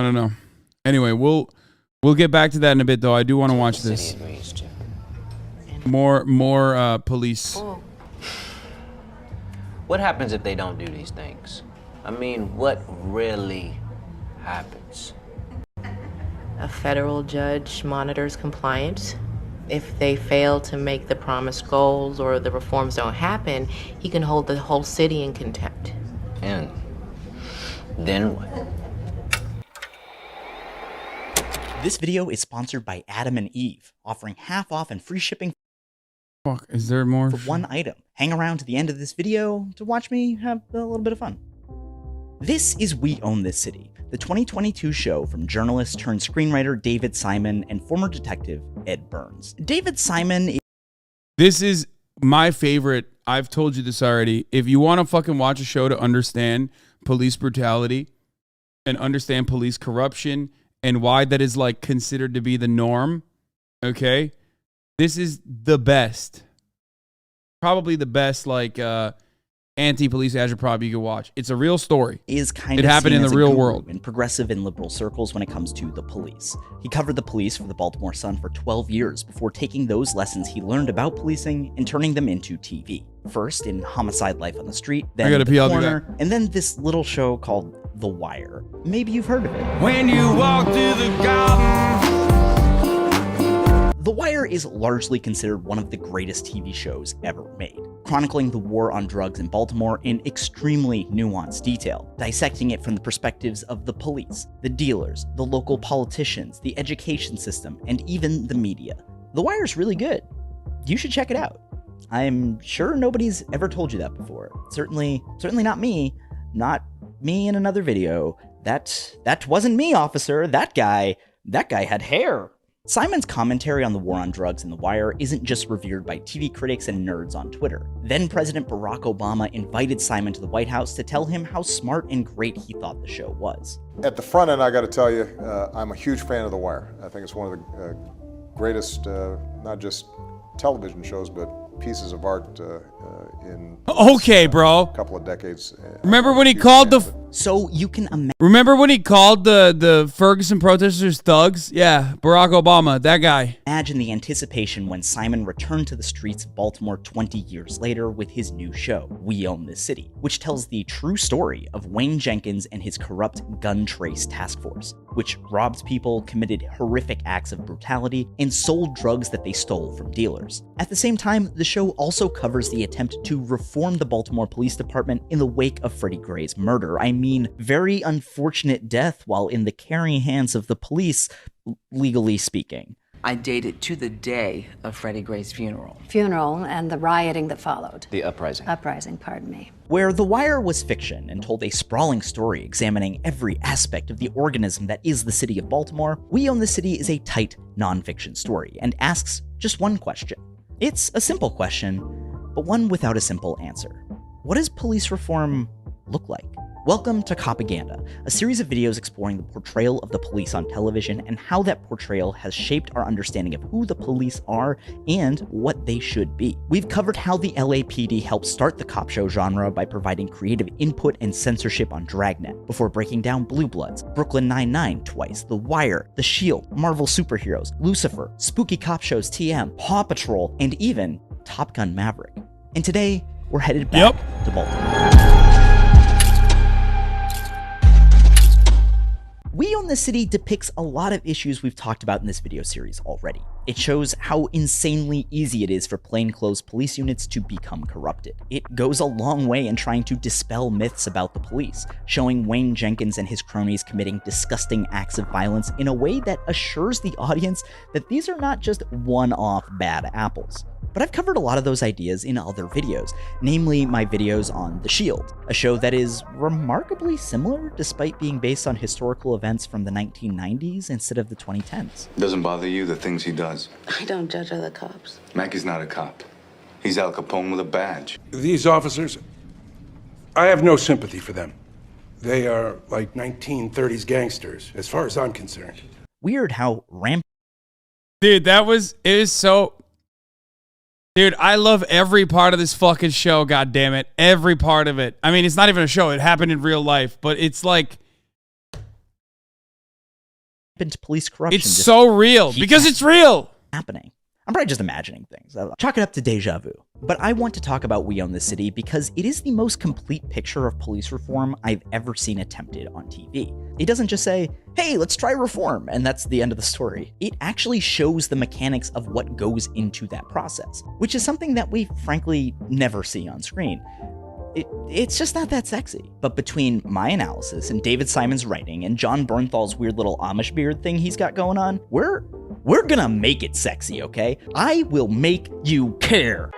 don't know. Anyway, we'll get back to that in a bit, though. I do want to watch this. More police. What happens if they don't do these things? I mean, what really happens? A federal judge monitors compliance. If they fail to make the promised goals or the reforms don't happen, he can hold the whole city in contempt. And then what? This video is sponsored by Adam and Eve, offering half off and free shipping. Fuck, is there more? For one item. Hang around to the end of this video to watch me have a little bit of fun. This is We Own This City, the 2022 show from journalist turned screenwriter David Simon and former detective Ed Burns. David Simon. This is my favorite. I've told you this already. If you want to fucking watch a show to understand police brutality and understand police corruption and why that is like considered to be the norm, okay? This is the best. Probably the best like anti-police agitprop you could watch. It's a real story. It happened in the real world. In progressive and liberal circles when it comes to the police. He covered the police for the Baltimore Sun for 12 years before taking those lessons he learned about policing and turning them into TV. First in Homicide: Life on the Street, then The Corner, and then this little show called The Wire. Maybe you've heard of it. When you walk through the garden. The Wire is largely considered one of the greatest TV shows ever made, chronicling the war on drugs in Baltimore in extremely nuanced detail, dissecting it from the perspectives of the police, the dealers, the local politicians, the education system, and even the media. The Wire's really good. You should check it out. I'm sure nobody's ever told you that before. Certainly not me. Not me in another video. That wasn't me, officer. That guy had hair. Simon's commentary on the war on drugs in The Wire isn't just revered by TV critics and nerds on Twitter. Then President Barack Obama invited Simon to the White House to tell him how smart and great he thought the show was. At the front end, I got to tell you, I'm a huge fan of The Wire. I think it's one of the greatest, not just television shows, but pieces of art in bro. A couple of decades. Remember when he called the... So you can imagine. Remember when he called the Ferguson protesters thugs? Yeah, Barack Obama, that guy. Imagine the anticipation when Simon returned to the streets of Baltimore 20 years later with his new show, We Own This City, which tells the true story of Wayne Jenkins and his corrupt gun trace task force, which robs people, committed horrific acts of brutality, and sold drugs that they stole from dealers. At the same time, the show also covers the attempt to reform the Baltimore Police Department in the wake of Freddie Gray's murder. I mean, very unfortunate death while in the caring hands of the police, legally speaking. I dated to the day of Freddie Gray's funeral. Funeral and the rioting that followed. The uprising. Uprising, pardon me. Where The Wire was fiction and told a sprawling story examining every aspect of the organism that is the city of Baltimore, We Own the City is a tight, nonfiction story and asks just one question. It's a simple question, but one without a simple answer. What does police reform look like? Welcome to Copaganda, a series of videos exploring the portrayal of the police on television and how that portrayal has shaped our understanding of who the police are and what they should be. We've covered how the LAPD helped start the cop show genre by providing creative input and censorship on Dragnet, before breaking down Blue Bloods, Brooklyn Nine-Nine twice, The Wire, The Shield, Marvel Superheroes, Lucifer, Spooky Cop Shows TM, Paw Patrol, and even Top Gun Maverick. And today, we're headed back to Baltimore. We Own the City depicts a lot of issues we've talked about in this video series already. It shows how insanely easy it is for plainclothes police units to become corrupted. It goes a long way in trying to dispel myths about the police, showing Wayne Jenkins and his cronies committing disgusting acts of violence in a way that assures the audience that these are not just one-off bad apples. But I've covered a lot of those ideas in other videos, namely my videos on The Shield, a show that is remarkably similar despite being based on historical events from the 1990s instead of the 2010s. Doesn't bother you the things he does? I don't judge other cops. Mackey's not a cop. He's Al Capone with a badge. These officers, I have no sympathy for them. They are like 1930s gangsters, as far as I'm concerned. Weird how Dude, it is so... Dude, I love every part of this fucking show, goddammit. Every part of it. I mean, it's not even a show. It happened in real life, but it's like... into police corruption. It's so real because it's real. Happening. I'm probably just imagining things. Chalk it up to deja vu. But I want to talk about We Own the City because it is the most complete picture of police reform I've ever seen attempted on TV. It doesn't just say, hey, let's try reform, and that's the end of the story. It actually shows the mechanics of what goes into that process, which is something that we frankly never see on screen. It's just not that sexy. But between my analysis and David Simon's writing and John Bernthal's weird little Amish beard thing he's got going on, we're gonna make it sexy, okay? I will make you care.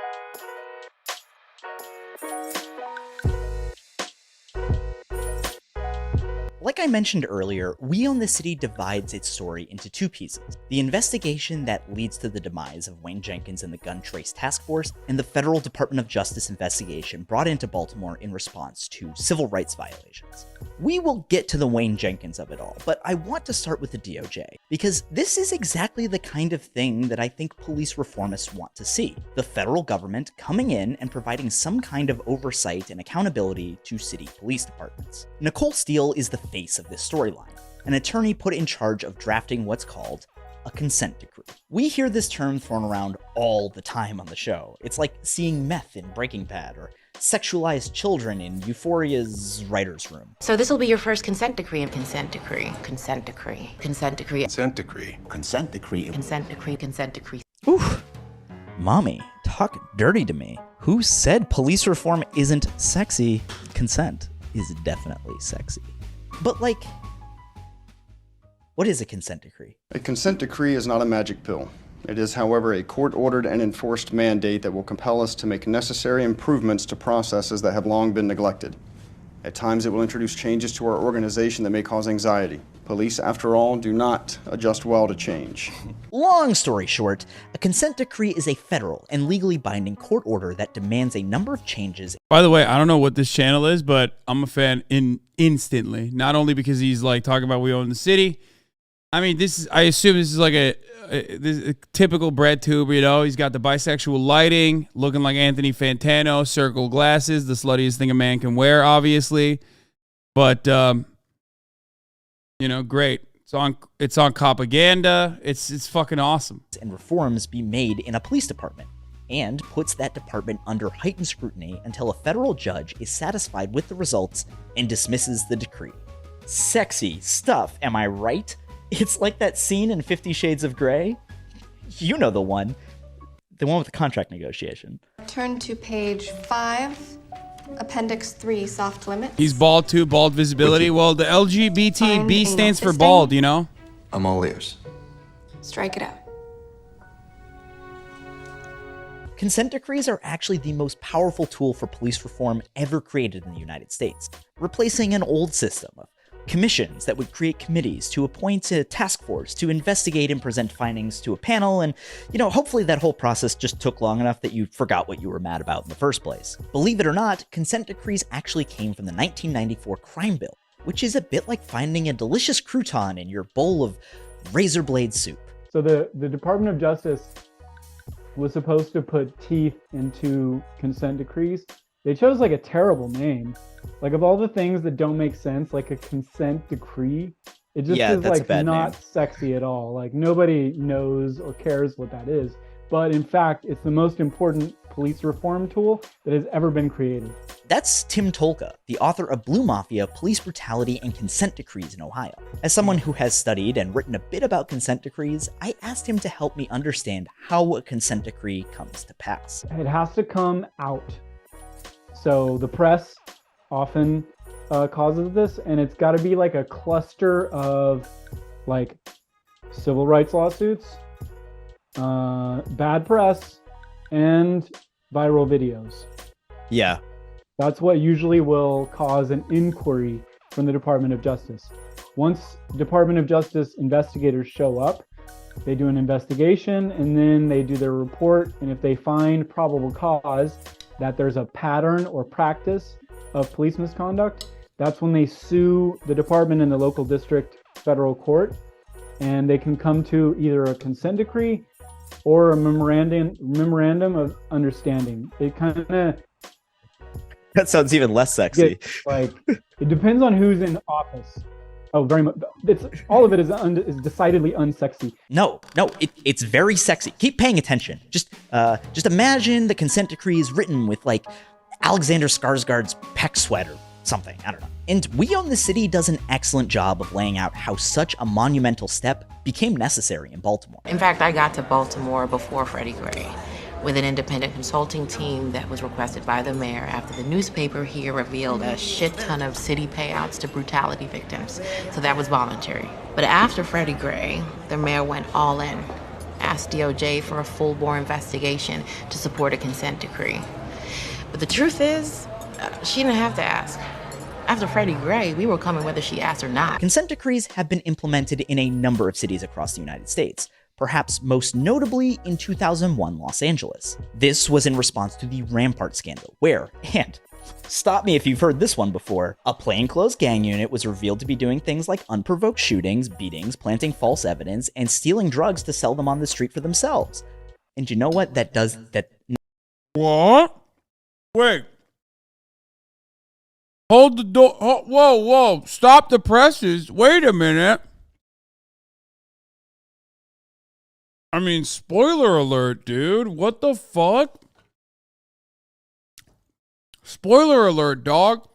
Like I mentioned earlier, We Own the City divides its story into two pieces. The investigation that leads to the demise of Wayne Jenkins and the Gun Trace Task Force, and the Federal Department of Justice investigation brought into Baltimore in response to civil rights violations. We will get to the Wayne Jenkins of it all, but I want to start with the DOJ, because this is exactly the kind of thing that I think police reformists want to see. The federal government coming in and providing some kind of oversight and accountability to city police departments. Nicole Steele is the face of this storyline, an attorney put in charge of drafting what's called a consent decree. We hear this term thrown around all the time on the show. It's like seeing meth in Breaking Bad or sexualized children in Euphoria's writer's room. So this will be your first consent decree. Consent decree. Consent decree. Consent decree. Consent decree. Consent decree. Consent decree. Consent decree. Oof. Mommy, talk dirty to me. Who said police reform isn't sexy? Consent is definitely sexy. But like, what is a consent decree? A consent decree is not a magic pill. It is, however, a court-ordered and enforced mandate that will compel us to make necessary improvements to processes that have long been neglected. At times, it will introduce changes to our organization that may cause anxiety. Police, after all, do not adjust well to change. Long story short, a consent decree is a federal and legally binding court order that demands a number of changes. By the way, I don't know what this channel is, but I'm a fan instantly. Not only because he's like talking about We Own the City. I mean, I assume this is like a typical bread tube, you know. He's got the bisexual lighting, looking like Anthony Fantano, circle glasses, the sluttiest thing a man can wear, obviously. But you know, great. It's on propaganda. It's fucking awesome. And reforms be made in a police department, and puts that department under heightened scrutiny until a federal judge is satisfied with the results and dismisses the decree. Sexy stuff, am I right? It's like that scene in 50 Shades of Grey. You know the one with the contract negotiation. Turn to page 5, Appendix 3, soft limits. He's bald too, bald visibility. Well, the LGBT stands for bald, you know? I'm all ears. Strike it out. Consent decrees are actually the most powerful tool for police reform ever created in the United States, replacing an old system of commissions that would create committees to appoint a task force to investigate and present findings to a panel, and, you know, hopefully that whole process just took long enough that you forgot what you were mad about in the first place. Believe it or not, consent decrees actually came from the 1994 crime bill, which is a bit like finding a delicious crouton in your bowl of razor blade soup. So the Department of Justice was supposed to put teeth into consent decrees. They chose like a terrible name. Like, of all the things that don't make sense, like a consent decree, it just is like not sexy at all. Like, nobody knows or cares what that is. But in fact, it's the most important police reform tool that has ever been created. That's Tim Tolka, the author of Blue Mafia, Police Brutality and Consent Decrees in Ohio. As someone who has studied and written a bit about consent decrees, I asked him to help me understand how a consent decree comes to pass. It has to come out. So the press often causes this, and it's got to be like a cluster of like civil rights lawsuits, bad press, and viral videos. Yeah. That's what usually will cause an inquiry from the Department of Justice. Once Department of Justice investigators show up, they do an investigation, and then they do their report, and if they find probable cause that there's a pattern or practice of police misconduct, that's when they sue the department in the local district federal court, and they can come to either a consent decree or a memorandum of understanding. It kind of... That sounds even less sexy. Like, it depends on who's in office. Oh, very much. All of it is decidedly unsexy. No, it's very sexy. Keep paying attention. Just imagine the consent decree is written with like Alexander Skarsgård's pec sweat or something. I don't know. And We Own the City does an excellent job of laying out how such a monumental step became necessary in Baltimore. In fact, I got to Baltimore before Freddie Gray with an independent consulting team that was requested by the mayor after the newspaper here revealed a shit ton of city payouts to brutality victims. So that was voluntary. But after Freddie Gray, the mayor went all in, asked DOJ for a full-bore investigation to support a consent decree. But the truth is, she didn't have to ask. After Freddie Gray, we were coming whether she asked or not. Consent decrees have been implemented in a number of cities across the United States, perhaps most notably in 2001 Los Angeles. This was in response to the Rampart scandal, where, and stop me if you've heard this one before, a plainclothes gang unit was revealed to be doing things like unprovoked shootings, beatings, planting false evidence, and stealing drugs to sell them on the street for themselves. And you know what that does? What? Wait. Hold the door. Oh, whoa. Stop the presses. Wait a minute. I mean, spoiler alert, dude. What the fuck? Spoiler alert, dog.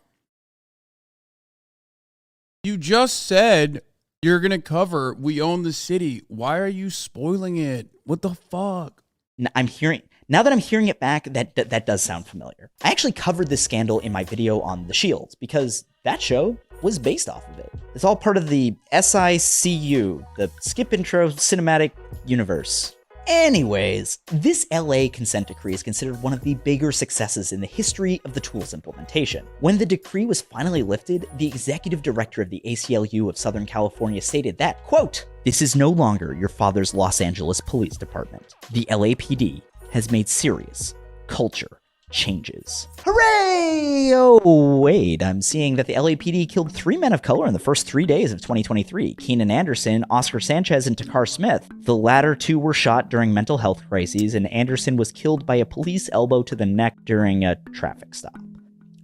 You just said you're going to cover We Own the City. Why are you spoiling it? What the fuck? Now that I'm hearing it back, that does sound familiar. I actually covered this scandal in my video on The Shield because that show was based off of it. It's all part of the SICU, the Skip Intro Cinematic Universe. Anyways, this LA consent decree is considered one of the bigger successes in the history of the tool's implementation. When the decree was finally lifted, the executive director of the ACLU of Southern California stated that, quote, "This is no longer your father's Los Angeles Police Department. The LAPD has made serious culture changes." Hooray! Oh, wait, I'm seeing that the LAPD killed 3 men of color in the first 3 days of 2023. Keenan Anderson, Oscar Sanchez, and Takar Smith. The latter 2 were shot during mental health crises, and Anderson was killed by a police elbow to the neck during a traffic stop.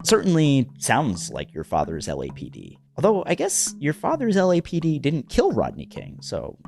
Certainly sounds like your father's LAPD. Although, I guess your father's LAPD didn't kill Rodney King, so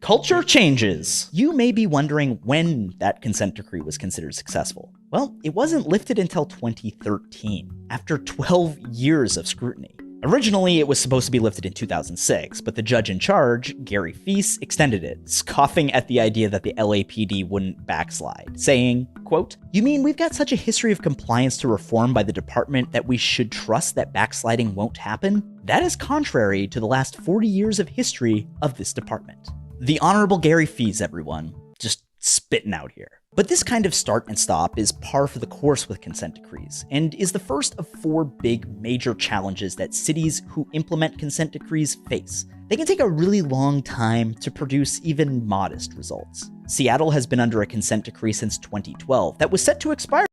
culture changes. You may be wondering when that consent decree was considered successful. Well, it wasn't lifted until 2013, after 12 years of scrutiny. Originally, it was supposed to be lifted in 2006, but the judge in charge, Gary Fease, extended it, scoffing at the idea that the LAPD wouldn't backslide, saying, quote, "You mean we've got such a history of compliance to reform by the department that we should trust that backsliding won't happen? That is contrary to the last 40 years of history of this department." The Honorable Gary Fease, everyone, just spitting out here. But this kind of start and stop is par for the course with consent decrees, and is the first of 4 big major challenges that cities who implement consent decrees face. They can take a really long time to produce even modest results. Seattle has been under a consent decree since 2012 that was set to expire.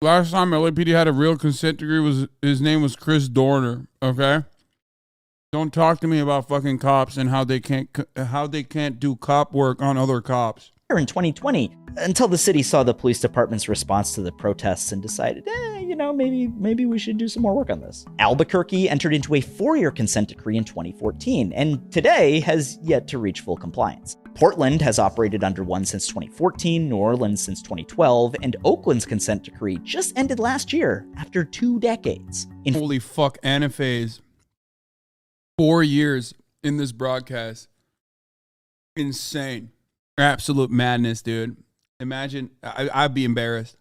Last time LAPD had a real consent decree his name was Chris Dorner, okay? Don't talk to me about fucking cops and how they can't do cop work on other cops. In 2020, until the city saw the police department's response to the protests and decided, maybe we should do some more work on this. Albuquerque entered into a 4-year consent decree in 2014, and today has yet to reach full compliance. Portland has operated under one since 2014, New Orleans since 2012, and Oakland's consent decree just ended last year after 2 decades. Holy fuck, anaphase. 4 years in this broadcast. Insane. Absolute madness, dude. Imagine, I'd be embarrassed.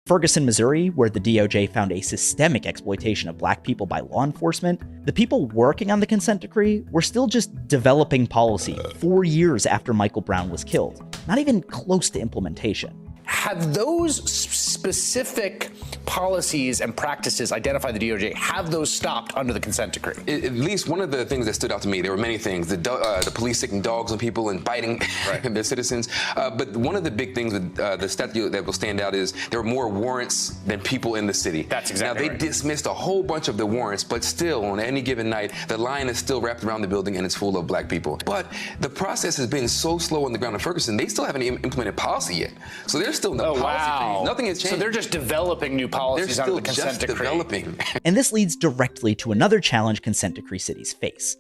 Ferguson, Missouri, where the DOJ found a systemic exploitation of black people by law enforcement, the people working on the consent decree were still just developing policy 4 years after Michael Brown was killed, not even close to implementation. Have those specific policies and practices identified the DOJ, have those stopped under the consent decree? At least one of the things that stood out to me, there were many things, the police sticking dogs on people and biting their citizens. But one of the big things with the statute that will stand out is there were more warrants than people in the city. That's exactly Now, they dismissed a whole bunch of the warrants, but still, on any given night, the line is still wrapped around the building and it's full of black people. But the process has been so slow on the ground in Ferguson, they still haven't even implemented policy yet. So there's still no Oh, policy wow. change. Nothing has changed. So they're just developing new policies They're under still the consent just decree. developing. And this leads directly to another challenge consent decree cities face: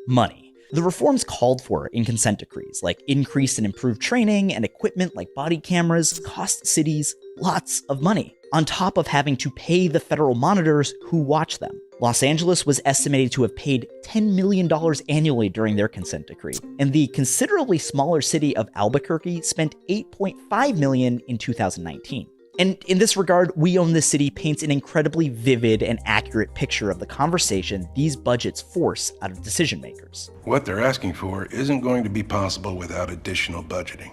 money. The reforms called for in consent decrees, like increased and improved training and equipment like body cameras, cost cities lots of money, on top of having to pay the federal monitors who watch them. Los Angeles was estimated to have paid $10 million annually during their consent decree, and the considerably smaller city of Albuquerque spent $8.5 million in 2019. And in this regard, We Own This City paints an incredibly vivid and accurate picture of the conversation these budgets force out of decision makers. What they're asking for isn't going to be possible without additional budgeting.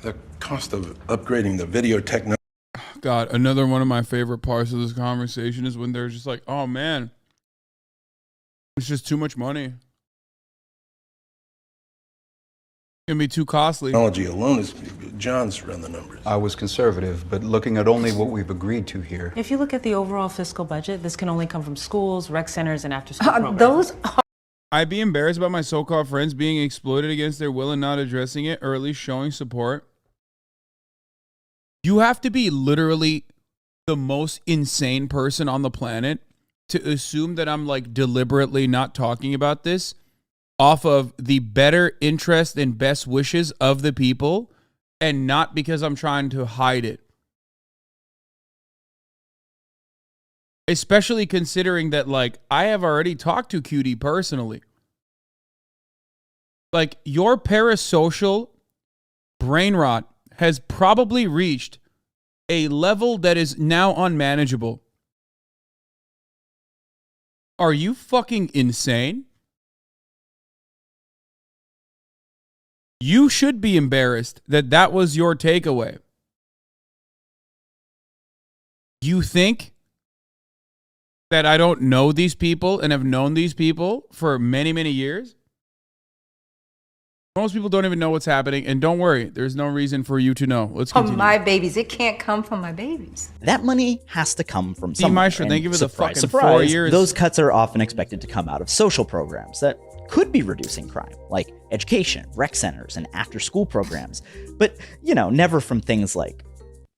The cost of upgrading the video technology. God, another one of my favorite parts of this conversation is when they're just like, oh man, it's just too much money. It's gonna be too costly. Technology alone is, John's run the numbers. I was conservative, but looking at only what we've agreed to here. If you look at the overall fiscal budget, this can only come from schools, rec centers, and after-school programs. Those I'd be embarrassed about my so-called friends being exploited against their will and not addressing it, or at least showing support. You have to be literally the most insane person on the planet to assume that I'm like deliberately not talking about this off of the better interest and best wishes of the people and not because I'm trying to hide it. Especially considering that, like, I have already talked to Cutie personally. Like, your parasocial brain rot has probably reached a level that is now unmanageable. Are you fucking insane? You should be embarrassed that that was your takeaway. You think that I don't know these people and have known these people for many, many years? Most people don't even know what's happening, and don't worry, there's no reason for you to know. Let's continue. My babies, it can't come from my babies. That money has to come from somewhere. Maestro, thank you for the fucking surprise, 4 years. Those cuts are often expected to come out of social programs that could be reducing crime, like education, rec centers, and after-school programs. But, you know, never from things like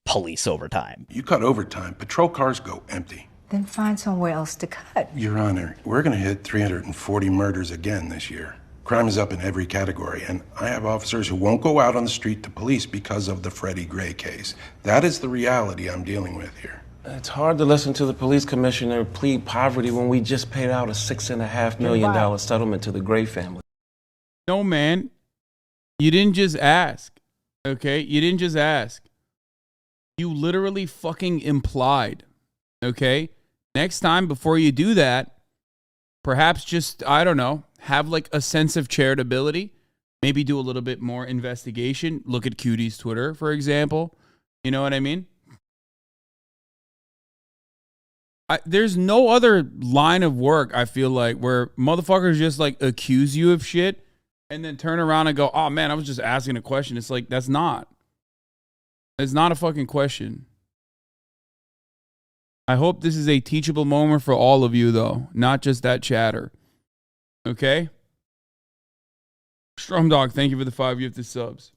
police overtime. You cut overtime, patrol cars go empty. Then find somewhere else to cut. Your Honor, we're going to hit 340 murders again this year. Crime is up in every category, and I have officers who won't go out on the street to police because of the Freddie Gray case. That is the reality I'm dealing with here. It's hard to listen to the police commissioner plead poverty when we just paid out a $6.5 million settlement to the Gray family. No, man. You didn't just ask. Okay? You didn't just ask. You literally fucking implied. Okay? Next time, before you do that, perhaps just, I don't know, have like a sense of charitability. Maybe do a little bit more investigation. Look at Cutie's Twitter, for example. You know what I mean? There's no other line of work, I feel like, where motherfuckers just like accuse you of shit and then turn around and go, oh man, I was just asking a question. It's like, that's not. It's not a fucking question. I hope this is a teachable moment for all of you, though, not just that chatter. Okay? Stromdog, thank you for the 5 gifted subs.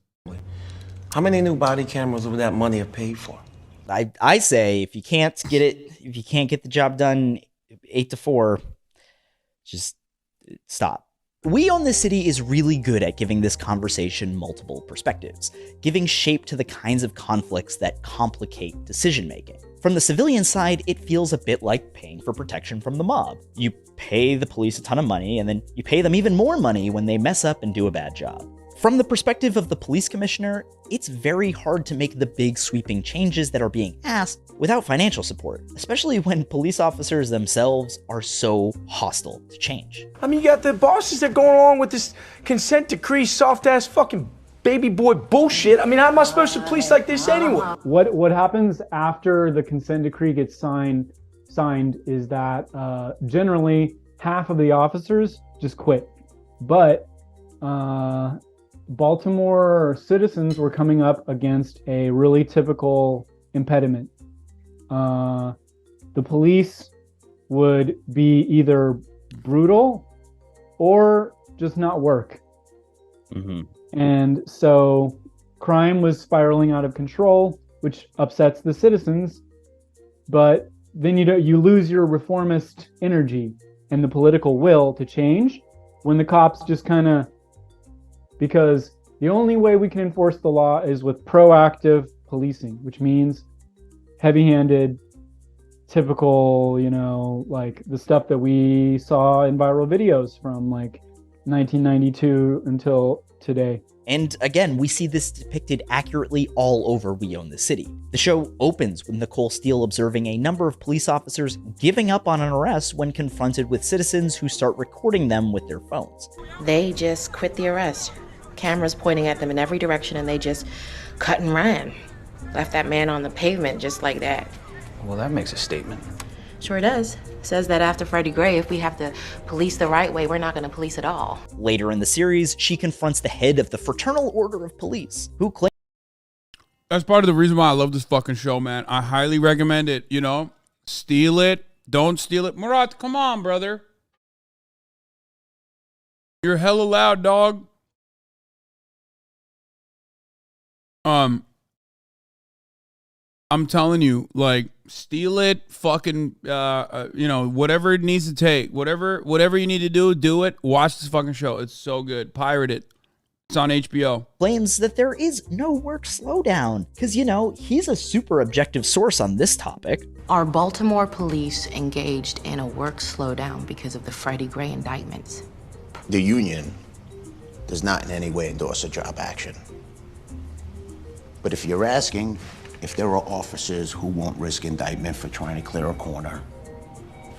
How many new body cameras would that money have paid for? I say if you can't get the job done 8 to 4, just stop. We Own This City is really good at giving this conversation multiple perspectives, giving shape to the kinds of conflicts that complicate decision making. From the civilian side, it feels a bit like paying for protection from the mob. You pay the police a ton of money, and then you pay them even more money when they mess up and do a bad job. From the perspective of the police commissioner, it's very hard to make the big sweeping changes that are being asked without financial support, especially when police officers themselves are so hostile to change. I mean, you got the bosses that are going along with this consent decree, soft-ass fucking baby boy bullshit. I mean, how am I supposed to police like this anyway? What happens after the consent decree gets signed is that generally half of the officers just quit. But Baltimore citizens were coming up against a really typical impediment. The police would be either brutal or just not work. Mm-hmm. And so crime was spiraling out of control, which upsets the citizens. But then you lose your reformist energy and the political will to change when the cops just kind of, because the only way we can enforce the law is with proactive policing, which means heavy-handed, typical, like the stuff that we saw in viral videos from like 1992 until today. And again, we see this depicted accurately all over We Own the City. The show opens with Nicole Steele observing a number of police officers giving up on an arrest when confronted with citizens who start recording them with their phones. They just quit the arrest. Cameras pointing at them in every direction, and they just cut and ran. Left that man on the pavement just like that. Well, that makes a statement. Sure does. Says that after Freddie Gray, if we have to police the right way, we're not going to police at all. Later in the series, she confronts the head of the Fraternal Order of Police, who claims... That's part of the reason why I love this fucking show, man. I highly recommend it, Steal it. Don't steal it. Murat, come on, brother. You're hella loud, dog. I'm telling you, like, steal it, fucking, whatever it needs to take, whatever you need to do it. Watch this fucking show. It's so good. Pirate it. It's on HBO. Claims that there is no work slowdown, because, he's a super objective source on this topic. Are Baltimore police engaged in a work slowdown because of the Freddie Gray indictments? The union does not in any way endorse a job action. But if you're asking if there are officers who won't risk indictment for trying to clear a corner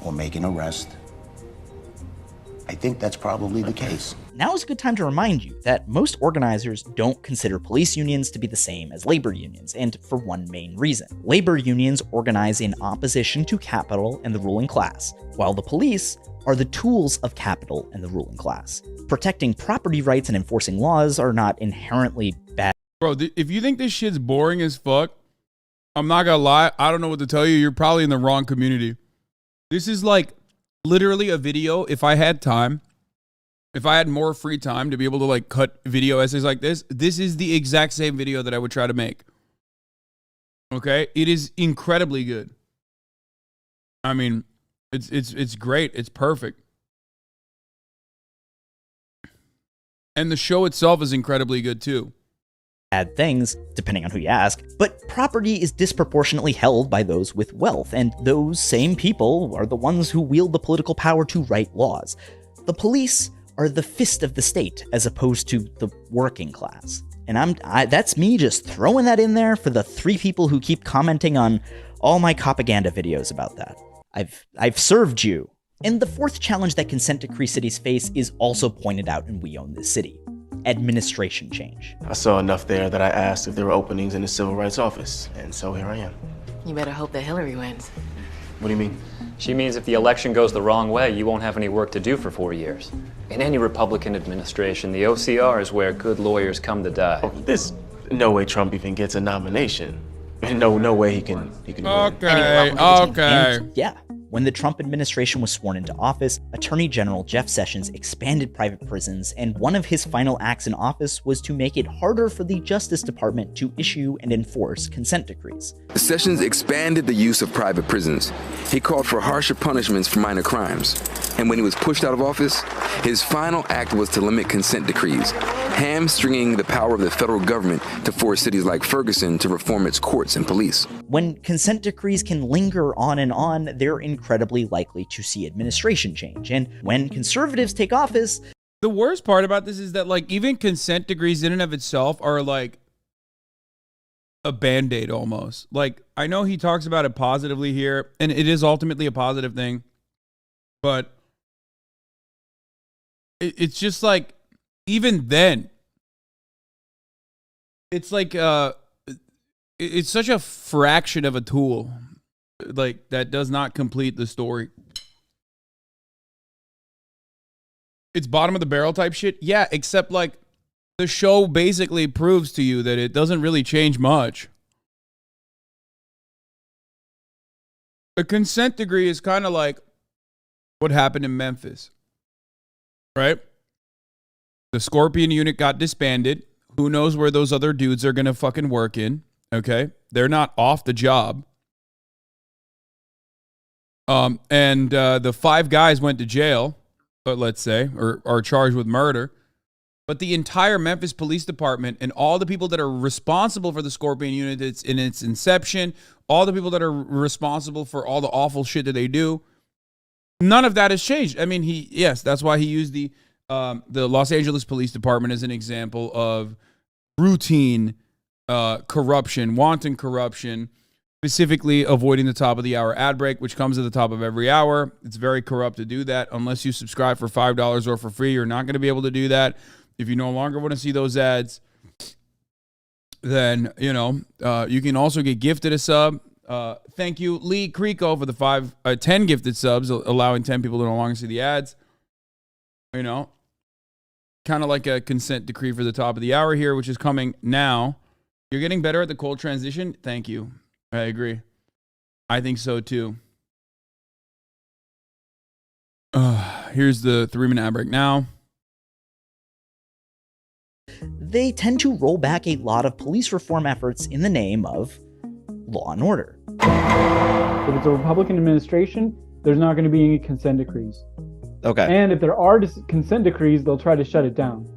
or make an arrest, I think that's probably the case. Now is a good time to remind you that most organizers don't consider police unions to be the same as labor unions, and for one main reason. Labor unions organize in opposition to capital and the ruling class, while the police are the tools of capital and the ruling class. Protecting property rights and enforcing laws are not inherently bad. Bro, if you think this shit's boring as fuck, I'm not gonna lie, I don't know what to tell you. You're probably in the wrong community. This is like literally a video. If I had time, if I had more free time to be able to like cut video essays like this is the exact same video that I would try to make. Okay? It is incredibly good. I mean, it's great. It's perfect. And the show itself is incredibly good too. Bad things, depending on who you ask, but property is disproportionately held by those with wealth, and those same people are the ones who wield the political power to write laws. The police are the fist of the state, as opposed to the working class. And that's me just throwing that in there for the 3 people who keep commenting on all my propaganda videos about that. I've served you. And the 4th challenge that consent decree cities face is also pointed out in We Own This City. Administration change. I saw enough there that I asked if there were openings in the civil rights office, and so here I am. You better hope that Hillary wins. What do you mean? She means if the election goes the wrong way, you won't have any work to do for 4 years. In any Republican administration, the OCR is where good lawyers come to die. Oh, there's no way Trump even gets a nomination. No way he can win. Okay. And, yeah. When the Trump administration was sworn into office, Attorney General Jeff Sessions expanded private prisons, and one of his final acts in office was to make it harder for the Justice Department to issue and enforce consent decrees. Sessions expanded the use of private prisons. He called for harsher punishments for minor crimes. And when he was pushed out of office, his final act was to limit consent decrees, hamstringing the power of the federal government to force cities like Ferguson to reform its courts and police. When consent decrees can linger on and on, they're incredibly likely to see administration change. And when conservatives take office... The worst part about this is that, like, even consent decrees in and of itself are, like, a Band-Aid almost. Like, I know he talks about it positively here, and it is ultimately a positive thing, but it's just like, even then, it's like, it's such a fraction of a tool, like, that does not complete the story. It's bottom of the barrel type shit. Yeah, except like the show basically proves to you that it doesn't really change much. A consent decree is kind of like what happened in Memphis, right? The Scorpion unit got disbanded. Who knows where those other dudes are going to fucking work in, okay? They're not off the job. And the 5 guys went to jail, but let's say, or are charged with murder. But the entire Memphis Police Department and all the people that are responsible for the Scorpion unit in its inception, all the people that are responsible for all the awful shit that they do, none of that has changed. I mean, that's why he used the Los Angeles Police Department as an example of routine corruption, wanton corruption, specifically avoiding the top of the hour ad break, which comes at the top of every hour. It's very corrupt to do that. Unless you subscribe for $5 or for free, you're not going to be able to do that. If you no longer want to see those ads, then, you can also get gifted a sub. Thank you, Lee Creco, for the 10 gifted subs, allowing 10 people to no longer see the ads. Kind of like a consent decree for the top of the hour here, which is coming now. You're getting better at the cold transition. Thank you. I agree. I think so too. Here's the 3-minute ad break now. They tend to roll back a lot of police reform efforts in the name of law and order. If it's a Republican administration, there's not going to be any consent decrees. Okay. And if there are consent decrees, they'll try to shut it down.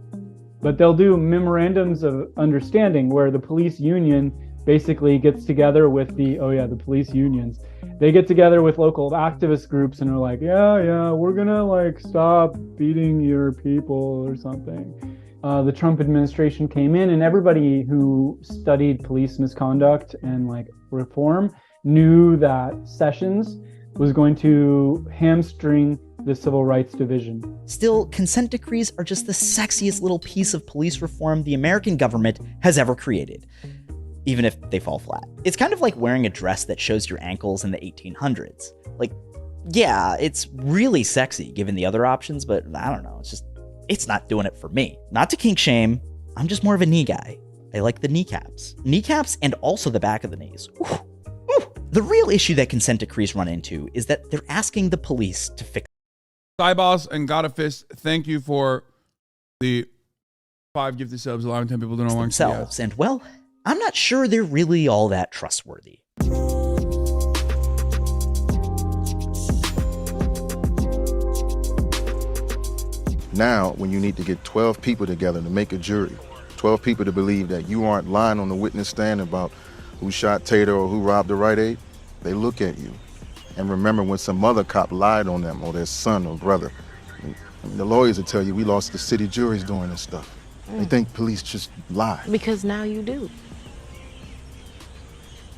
But they'll do memorandums of understanding where the police union basically gets together with the police unions. They get together with local activist groups and are like, we're gonna stop beating your people or something. The Trump administration came in, and everybody who studied police misconduct and reform knew that Sessions was going to hamstring the Civil Rights Division. Still, consent decrees are just the sexiest little piece of police reform the American government has ever created, even if they fall flat. It's kind of like wearing a dress that shows your ankles in the 1800s. It's really sexy given the other options, but I don't know, it's not doing it for me. Not to kink shame, I'm just more of a knee guy. I like the kneecaps. Kneecaps and also the back of the knees. Ooh. The real issue that consent decrees run into is that they're asking the police to fix. Cyboss and Got a Fist, thank you for the 5 gifted subs, allowing 10 people to no longer themselves. And well, I'm not sure they're really all that trustworthy. Now, when you need to get 12 people together to make a jury, 12 people to believe that you aren't lying on the witness stand about who shot Tater or who robbed the Rite Aid, they look at you and remember when some other cop lied on them or their son or brother. The lawyers will tell you we lost the city juries doing this stuff. They think police just lie. Because now you do.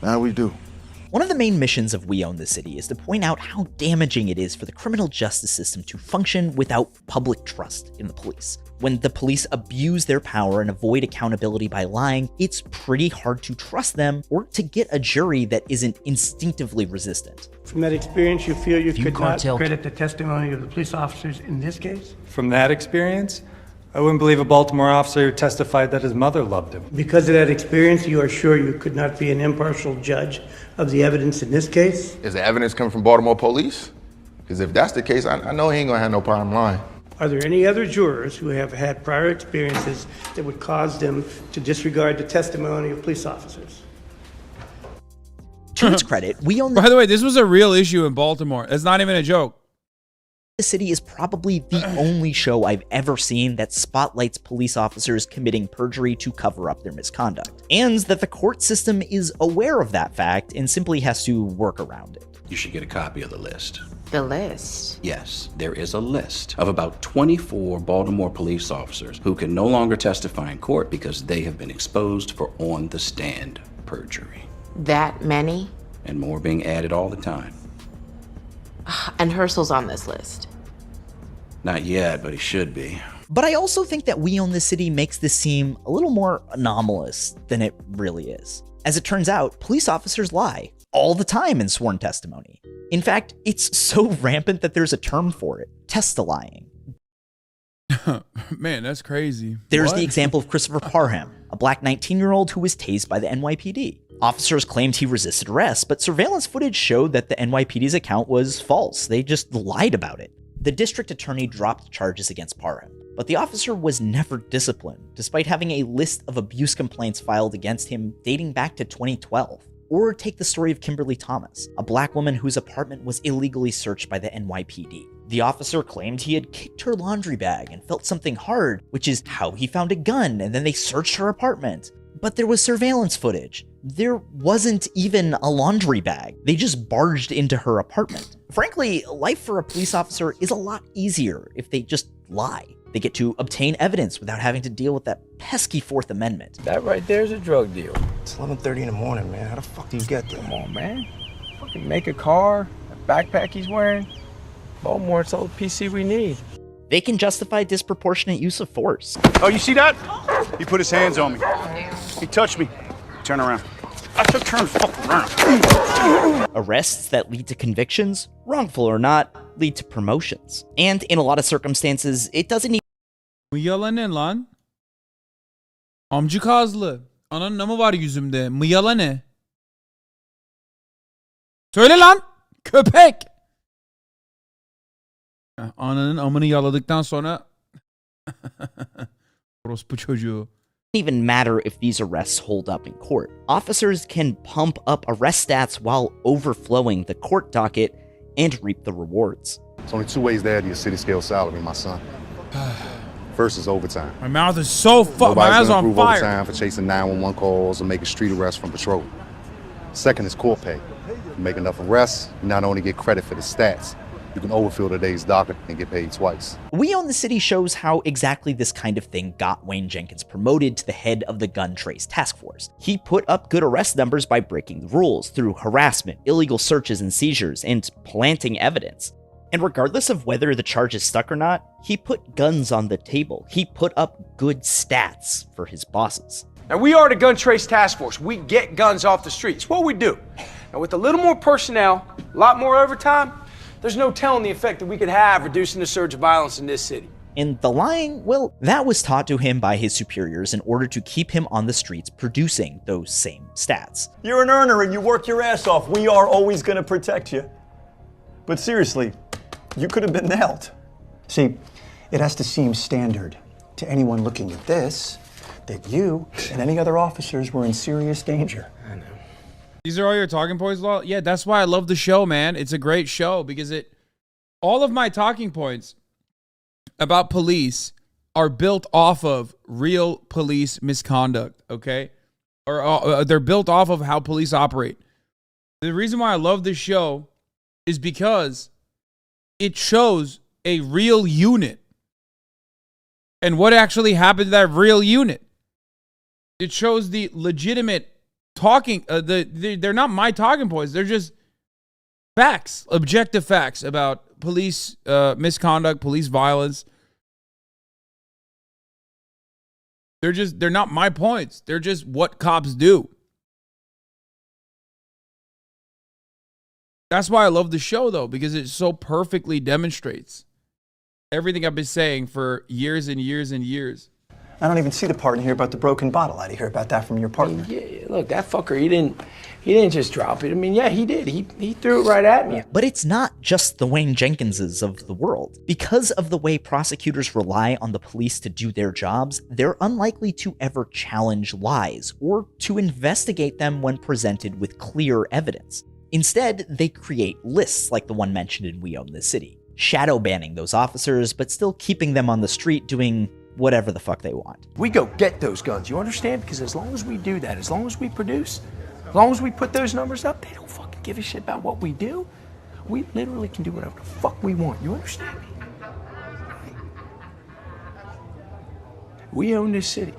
Now we do. One of the main missions of We Own the City is to point out how damaging it is for the criminal justice system to function without public trust in the police. When the police abuse their power and avoid accountability by lying, it's pretty hard to trust them or to get a jury that isn't instinctively resistant. From that experience, you feel you could not credit the testimony of the police officers in this case? From that experience, I wouldn't believe a Baltimore officer who testified that his mother loved him. Because of that experience, you are sure you could not be an impartial judge of the evidence in this case? Is the evidence coming from Baltimore police? Because if that's the case, I know he ain't gonna have no problem lying. Are there any other jurors who have had prior experiences that would cause them to disregard the testimony of police officers? To its credit, We Own the... By the way, this was a real issue in Baltimore. It's not even a joke. The City is probably the only show I've ever seen that spotlights police officers committing perjury to cover up their misconduct, and that the court system is aware of that fact and simply has to work around it. You should get a copy of the list. The list? Yes, there is a list of about 24 Baltimore police officers who can no longer testify in court because they have been exposed for on-the-stand perjury. That many? And more being added all the time. And Herschel's on this list. Not yet, but he should be. But I also think that We Own the City makes this seem a little more anomalous than it really is. As it turns out, police officers lie all the time in sworn testimony. In fact, it's so rampant that there's a term for it, test-lying. Man, that's crazy. There's the example of Christopher Parham, a black 19-year-old who was tased by the NYPD. Officers claimed he resisted arrest, but surveillance footage showed that the NYPD's account was false. They just lied about it. The district attorney dropped charges against Parham. But the officer was never disciplined, despite having a list of abuse complaints filed against him dating back to 2012. Or take the story of Kimberly Thomas, a black woman whose apartment was illegally searched by the NYPD. The officer claimed he had kicked her laundry bag and felt something hard, which is how he found a gun, and then they searched her apartment. But there was surveillance footage. There wasn't even a laundry bag. They just barged into her apartment. Frankly, life for a police officer is a lot easier if they just lie. They get to obtain evidence without having to deal with that pesky Fourth Amendment. That right there is a drug deal. It's 11:30 in the morning, man. How the fuck do you get there? Come on, man. Fucking make a car, a backpack he's wearing. Baltimore, it's all the PC we need. They can justify disproportionate use of force. Oh, you see that? He put his hands on me. He touched me. Turn around. I said turn the fuck around. Arrests that lead to convictions, wrongful or not, lead to promotions. And in a lot of circumstances, it doesn't even... Bu yalan ne lan? Amcı kazlı. Ananın namı var yüzümde. Mıyala ne? Söyle lan! Köpek! Ananın amını yaladıktan sonra orospu çocuğu. Even matter if these arrests hold up in court. Officers can pump up arrest stats while overflowing the court docket and reap the rewards. There's only two ways to add to your city scale salary, my son. First is overtime. My mouth is so fucked. My eyes on fire. Overtime for chasing 911 calls or making street arrests from patrol. Second is court pay. You make enough arrests, you not only get credit for the stats, you can overfill the day's docket and get paid twice. We Own the City shows how exactly this kind of thing got Wayne Jenkins promoted to the head of the gun trace task force. He put up good arrest numbers by breaking the rules through harassment, illegal searches and seizures, and planting evidence. And regardless of whether the charges stuck or not, he put guns on the table. He put up good stats for his bosses. Now, we are the gun trace task force. We get guns off the streets. What we do. Now, with a little more personnel, a lot more overtime, there's no telling the effect that we could have reducing the surge of violence in this city. And the lying, well, that was taught to him by his superiors in order to keep him on the streets producing those same stats. You're an earner and you work your ass off. We are always going to protect you. But seriously, you could have been nailed. See, it has to seem standard to anyone looking at this that you and any other officers were in serious danger. I know. These are all your talking points, Law? Yeah, that's why I love the show, man. It's a great show because all of my talking points about police are built off of real police misconduct, okay? Or they're built off of how police operate. The reason why I love this show is because it shows a real unit and what actually happened to that real unit. It shows the legitimate talking, they're not my talking points. They're just facts, objective facts about police misconduct, police violence. They're not my points. They're just what cops do. That's why I love the show, though, because it so perfectly demonstrates everything I've been saying for years and years and years. I don't even see the part in here about the broken bottle. I'd hear about that from your partner. Yeah, look, that fucker, he didn't just drop it. I mean, yeah, he did. He threw it right at me. But it's not just the Wayne Jenkinses of the world. Because of the way prosecutors rely on the police to do their jobs, they're unlikely to ever challenge lies or to investigate them when presented with clear evidence. Instead, they create lists like the one mentioned in We Own the City, shadow banning those officers, but still keeping them on the street doing whatever the fuck they want. We go get those guns, you understand? Because as long as we do that, as long as we produce, as long as we put those numbers up, they don't fucking give a shit about what we do. We literally can do whatever the fuck we want, you understand me? We own this city.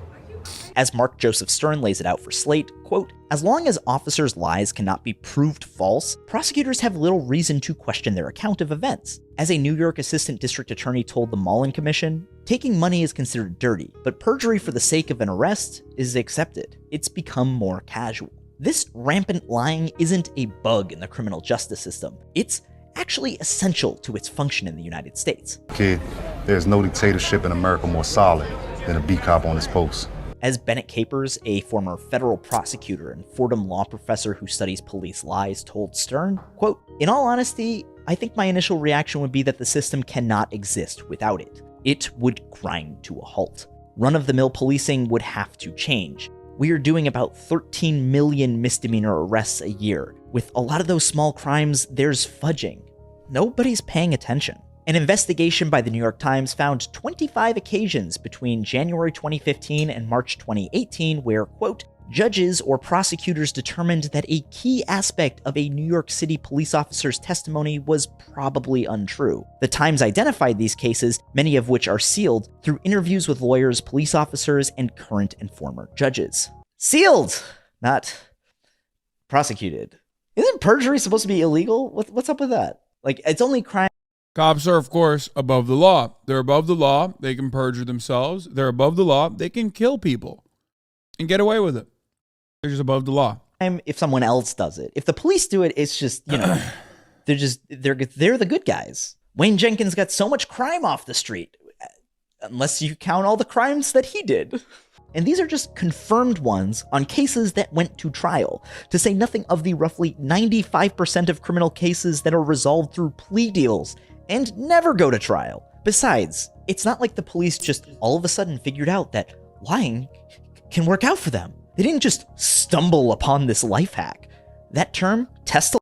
As Mark Joseph Stern lays it out for Slate, quote, "As long as officers' lies cannot be proved false, prosecutors have little reason to question their account of events. As a New York assistant district attorney told the Mullen Commission, taking money is considered dirty, but perjury for the sake of an arrest is accepted. It's become more casual." This rampant lying isn't a bug in the criminal justice system. It's actually essential to its function in the United States. Kid, there's no dictatorship in America more solid than a beat cop on his post. As Bennett Capers, a former federal prosecutor and Fordham law professor who studies police lies, told Stern, quote, "In all honesty, I think my initial reaction would be that the system cannot exist without it. it would grind to a halt. Run-of-the-mill policing would have to change. We are doing about 13 million misdemeanor arrests a year. With a lot of those small crimes, there's fudging. Nobody's paying attention. An investigation by the New York Times found 25 occasions between January 2015 and March 2018 where, quote, judges or prosecutors determined that a key aspect of a New York City police officer's testimony was probably untrue. The Times identified these cases, many of which are sealed, through interviews with lawyers, police officers, and current and former judges. Sealed, not prosecuted. Isn't perjury supposed to be illegal? What's up with that? Like, it's only crime. Cops are, of course, above the law. They're above the law. They can perjure themselves. They're above the law. They can kill people and get away with it. They're just above the law. If someone else does it. If the police do it, it's just, you know, they're the good guys. Wayne Jenkins got so much crime off the street, unless you count all the crimes that he did. And these are just confirmed ones on cases that went to trial, to say nothing of the roughly 95% of criminal cases that are resolved through plea deals and never go to trial. Besides, it's not like the police just all of a sudden figured out that lying can work out for them. They didn't just stumble upon this life hack. That term, test.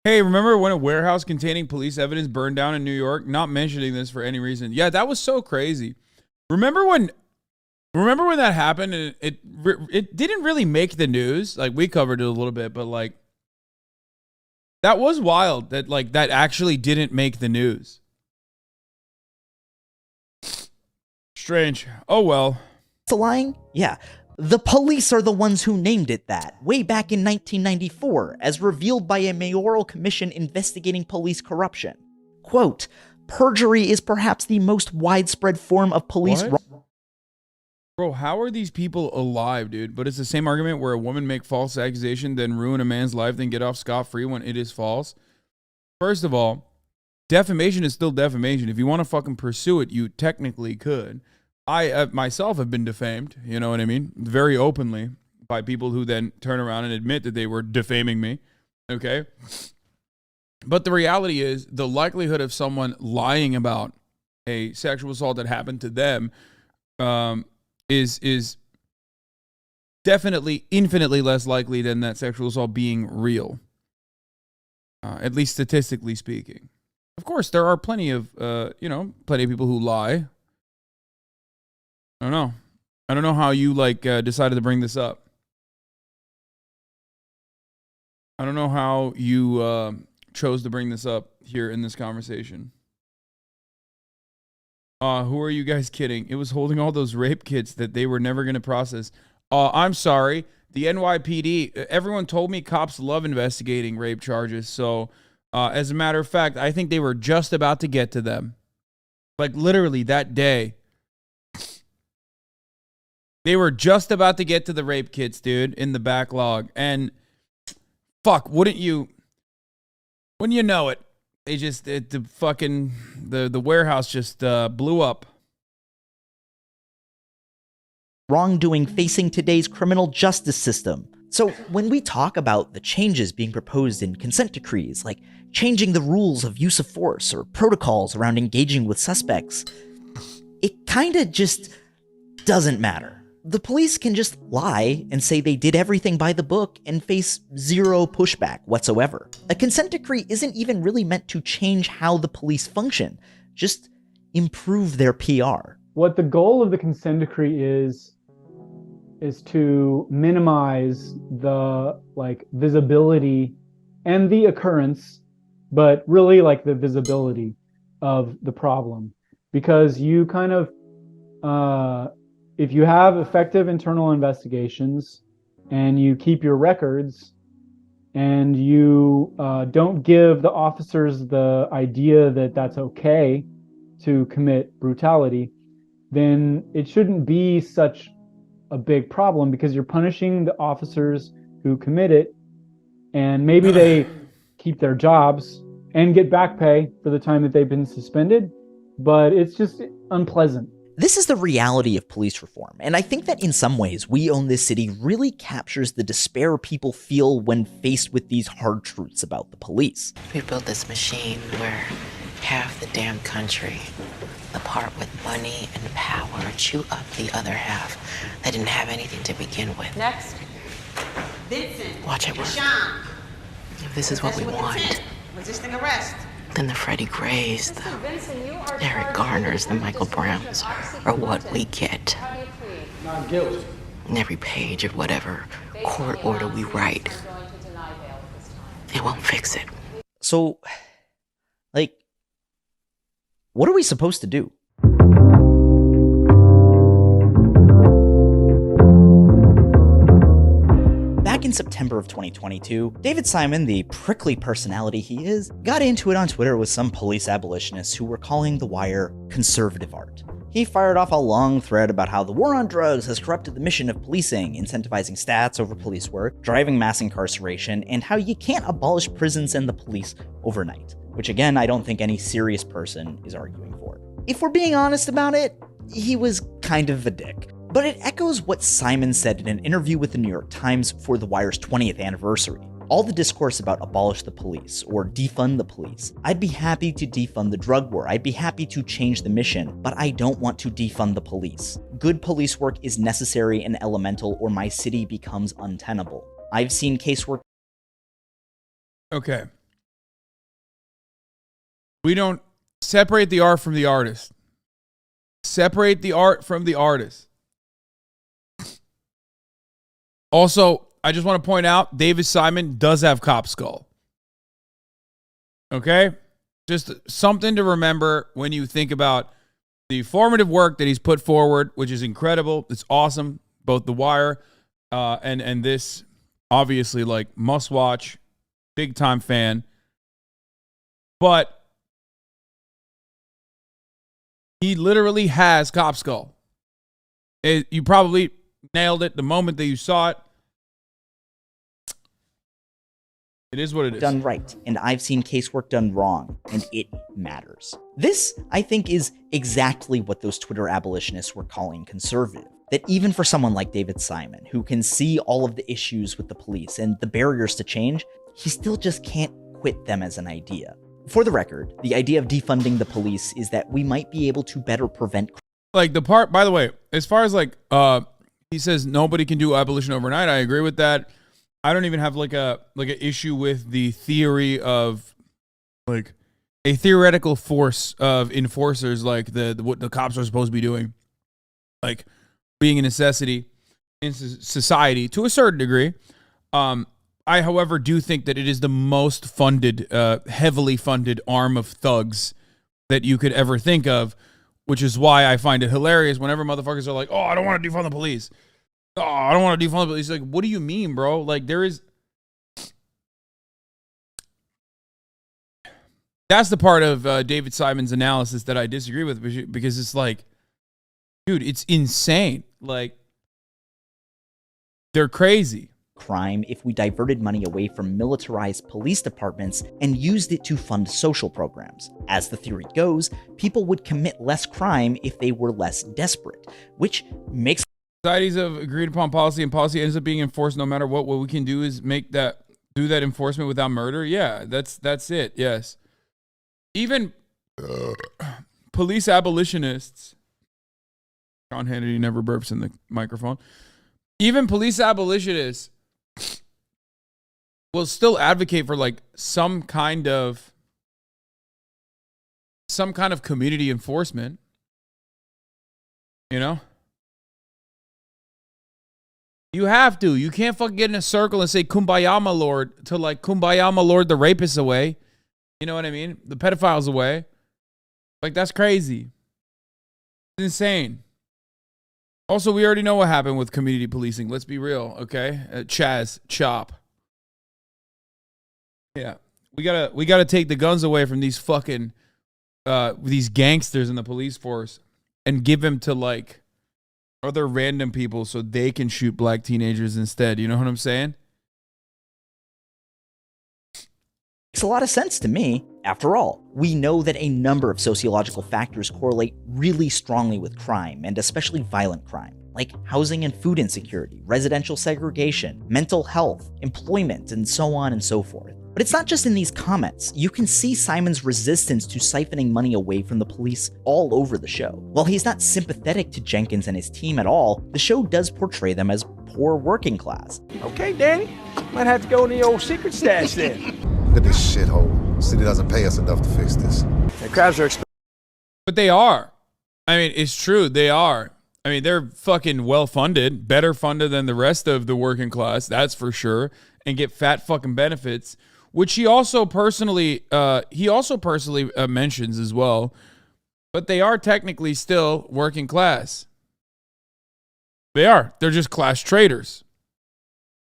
Hey, remember when a warehouse containing police evidence burned down in New York? Not mentioning this for any reason. Yeah, that was so crazy. Remember when that happened and it didn't really make the news? Like, we covered it a little bit, but like, that was wild that like that actually didn't make the news. Strange. Oh well. It's lying? Yeah. The police are the ones who named it that, way back in 1994, as revealed by a mayoral commission investigating police corruption. Quote, perjury is perhaps the most widespread form of police... Bro, how are these people alive, dude? But it's the same argument where a woman make false accusation, then ruin a man's life, then get off scot-free when it is false. First of all, defamation is still defamation. If you want to fucking pursue it, you technically could. I myself have been defamed, you know what I mean? Very openly by people who then turn around and admit that they were defaming me, okay? But the reality is the likelihood of someone lying about a sexual assault that happened to them is definitely infinitely less likely than that sexual assault being real, at least statistically speaking. Of course, there are plenty of people who lie. I don't know how you decided to bring this up. I don't know how you chose to bring this up here in this conversation. Who are you guys kidding? It was holding all those rape kits that they were never going to process. I'm sorry. The NYPD, everyone told me cops love investigating rape charges. So as a matter of fact, I think they were just about to get to them. Like literally that day. They were just about to get to the rape kits, dude, in the backlog. And fuck, wouldn't you know it? They just, the warehouse just blew up. Wrongdoing facing today's criminal justice system. So when we talk about the changes being proposed in consent decrees, like changing the rules of use of force or protocols around engaging with suspects, it kind of just doesn't matter. The police can just lie and say they did everything by the book and face zero pushback whatsoever. A consent decree isn't even really meant to change how the police function, just improve their PR. What the goal of the consent decree is to minimize the visibility and the occurrence, but really the visibility of the problem. Because you kind of, if you have effective internal investigations and you keep your records and you don't give the officers the idea that that's okay to commit brutality, then it shouldn't be such a big problem because you're punishing the officers who commit it, and maybe they keep their jobs and get back pay for the time that they've been suspended, but it's just unpleasant. This is the reality of police reform, and I think that in some ways, We Own This City really captures the despair people feel when faced with these hard truths about the police. We built this machine where half the damn country, the part with money and power, chew up the other half that didn't have anything to begin with. Next. Vincent. Watch it work. Sean. If this is what we want, Resisting arrest. then the Freddie Grays, the Eric Garners, the Michael Browns are what we get. Not guilty. And every page of whatever court order we write, it won't fix it. So, like, what are we supposed to do? Back in September of 2022, David Simon, the prickly personality he is, got into it on Twitter with some police abolitionists who were calling The Wire conservative art. He fired off a long thread about how the war on drugs has corrupted the mission of policing, incentivizing stats over police work, driving mass incarceration, and how you can't abolish prisons and the police overnight, which again, I don't think any serious person is arguing for. If we're being honest about it, he was kind of a dick. But it echoes what Simon said in an interview with the New York Times for The Wire's 20th anniversary. All the discourse about abolish the police or defund the police. I'd be happy to defund the drug war. I'd be happy to change the mission, but I don't want to defund the police. Good police work is necessary and elemental, or my city becomes untenable. I've seen casework. Okay. We don't separate the art from the artist. Separate the art from the artist. Also, I just want to point out, David Simon does have cop skull. Okay? Just something to remember when you think about the formative work that he's put forward, which is incredible. It's awesome. Both The Wire and this, obviously, like, must watch. Big time fan. But he literally has cop skull. You probably nailed it the moment that you saw it. It is what it is. Done right, and I've seen casework done wrong, and it matters. This, I think, is exactly what those Twitter abolitionists were calling conservative. That even for someone like David Simon, who can see all of the issues with the police and the barriers to change, he still just can't quit them as an idea. For the record, the idea of defunding the police is that we might be able to better prevent. Like the part, by the way, as far as like, he says nobody can do abolition overnight. I agree with that. I don't even have like an issue with the theory of like a theoretical force of enforcers, like what the cops are supposed to be doing, like being a necessity in society to a certain degree. I, however, do think that it is the most funded, heavily funded arm of thugs that you could ever think of, which is why I find it hilarious whenever motherfuckers are like, oh, I don't want to defund the police. Oh, I don't want to defund the police. Like, what do you mean, bro? Like, that's the part of David Simon's analysis that I disagree with, because it's like, dude, it's insane. Like, they're crazy. Crime if we diverted money away from militarized police departments and used it to fund social programs. As the theory goes, people would commit less crime if they were less desperate, which makes societies have agreed upon policy, and policy ends up being enforced no matter what. What we can do is do that enforcement without murder. Yeah, that's it. Yes. Even police abolitionists. Sean Hannity never burps in the microphone. Even police abolitionists will still advocate for like some kind of community enforcement. You know? You have to. You can't fucking get in a circle and say Kumbaya, my lord, to like Kumbaya, my lord, the rapists away. You know what I mean? The pedophiles away. Like, that's crazy. It's insane. Also, we already know what happened with community policing. Let's be real, okay? Chop. Yeah. We gotta take the guns away from these fucking these gangsters in the police force and give them to like other random people so they can shoot black teenagers instead. You know what I'm saying? Makes a lot of sense to me. After all, we know that a number of sociological factors correlate really strongly with crime, and especially violent crime, like housing and food insecurity, residential segregation, mental health, employment, and so on and so forth. But it's not just in these comments. You can see Simon's resistance to siphoning money away from the police all over the show. While he's not sympathetic to Jenkins and his team at all, the show does portray them as poor working class. Okay, Danny. Might have to go in the old secret stash then. Look at this shithole. The city doesn't pay us enough to fix this. The crabs are expensive. But they are. I mean, it's true. They are. I mean, they're fucking well-funded, better funded than the rest of the working class, that's for sure, and get fat fucking benefits, which he also personally mentions as well. But they are technically still working class. They are. They're just class traders.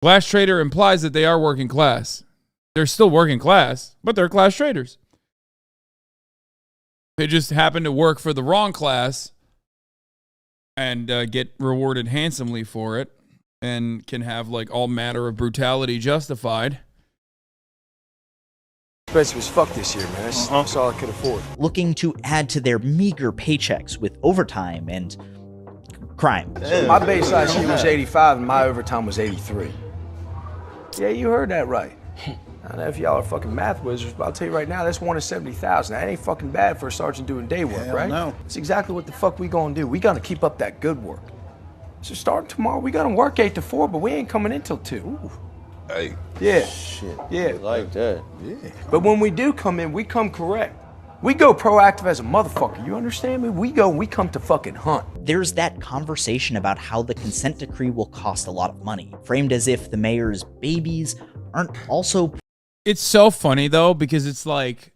Class trader implies that they are working class. They're still working class, but they're class traders. They just happen to work for the wrong class and get rewarded handsomely for it and can have like all matter of brutality justified. Expensive as fuck this year, man. That's all I could afford. Looking to add to their meager paychecks with overtime and crime. So my base last year was 85 and my overtime was 83. Yeah, you heard that right. I don't know if y'all are fucking math wizards, but I'll tell you right now, that's 1 in 70,000. That ain't fucking bad for a sergeant doing day work, right? No. That's exactly what the fuck we gonna do. We gonna keep up that good work. So starting tomorrow, we gonna work 8 to 4, but we ain't coming in till 2. Ooh. Hey. Yeah. Shit. Yeah. I like that. Yeah. But when we do come in, we come correct. We go proactive as a motherfucker. You understand me? We come to fucking hunt. There's that conversation about how the consent decree will cost a lot of money, framed as if the mayor's babies aren't also... It's so funny though, because it's like,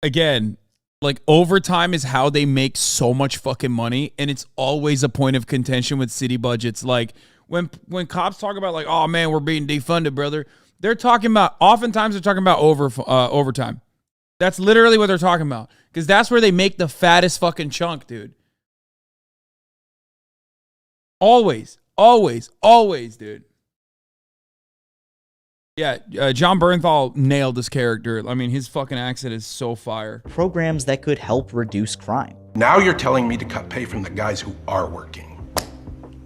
again, like overtime is how they make so much fucking money, and it's always a point of contention with city budgets. Like when cops talk about like, oh man, we're being defunded, brother, they're talking about, oftentimes they're talking about overtime. That's literally what they're talking about, because that's where they make the fattest fucking chunk, dude. Always, dude. Yeah, John Bernthal nailed this character. I mean, his fucking accent is so fire. Programs that could help reduce crime. Now you're telling me to cut pay from the guys who are working.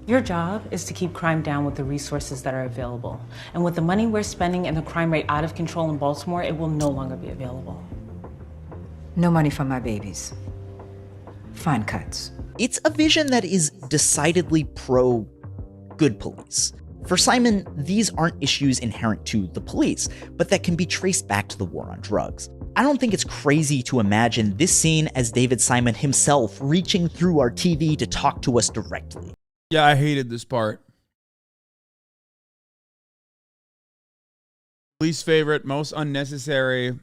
Your job is to keep crime down with the resources that are available. And with the money we're spending and the crime rate out of control in Baltimore, it will no longer be available. No money for my babies. Fine cuts. It's a vision that is decidedly pro-good police. For Simon, these aren't issues inherent to the police, but that can be traced back to the war on drugs. I don't think it's crazy to imagine this scene as David Simon himself reaching through our TV to talk to us directly. Yeah, I hated this part. Least favorite, most unnecessary,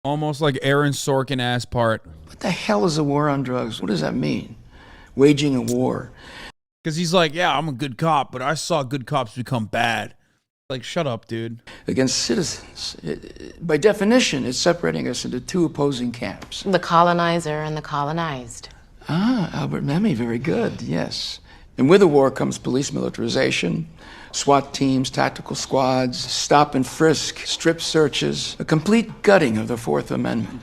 almost like Aaron Sorkin-ass part. What the hell is a war on drugs? What does that mean? Waging a war. Because he's like, yeah, I'm a good cop, but I saw good cops become bad. Like, shut up, dude. Against citizens. By definition, it's separating us into two opposing camps. The colonizer and the colonized. Ah, Albert Memmi, very good, yes. And with the war comes police militarization, SWAT teams, tactical squads, stop and frisk, strip searches, a complete gutting of the Fourth Amendment.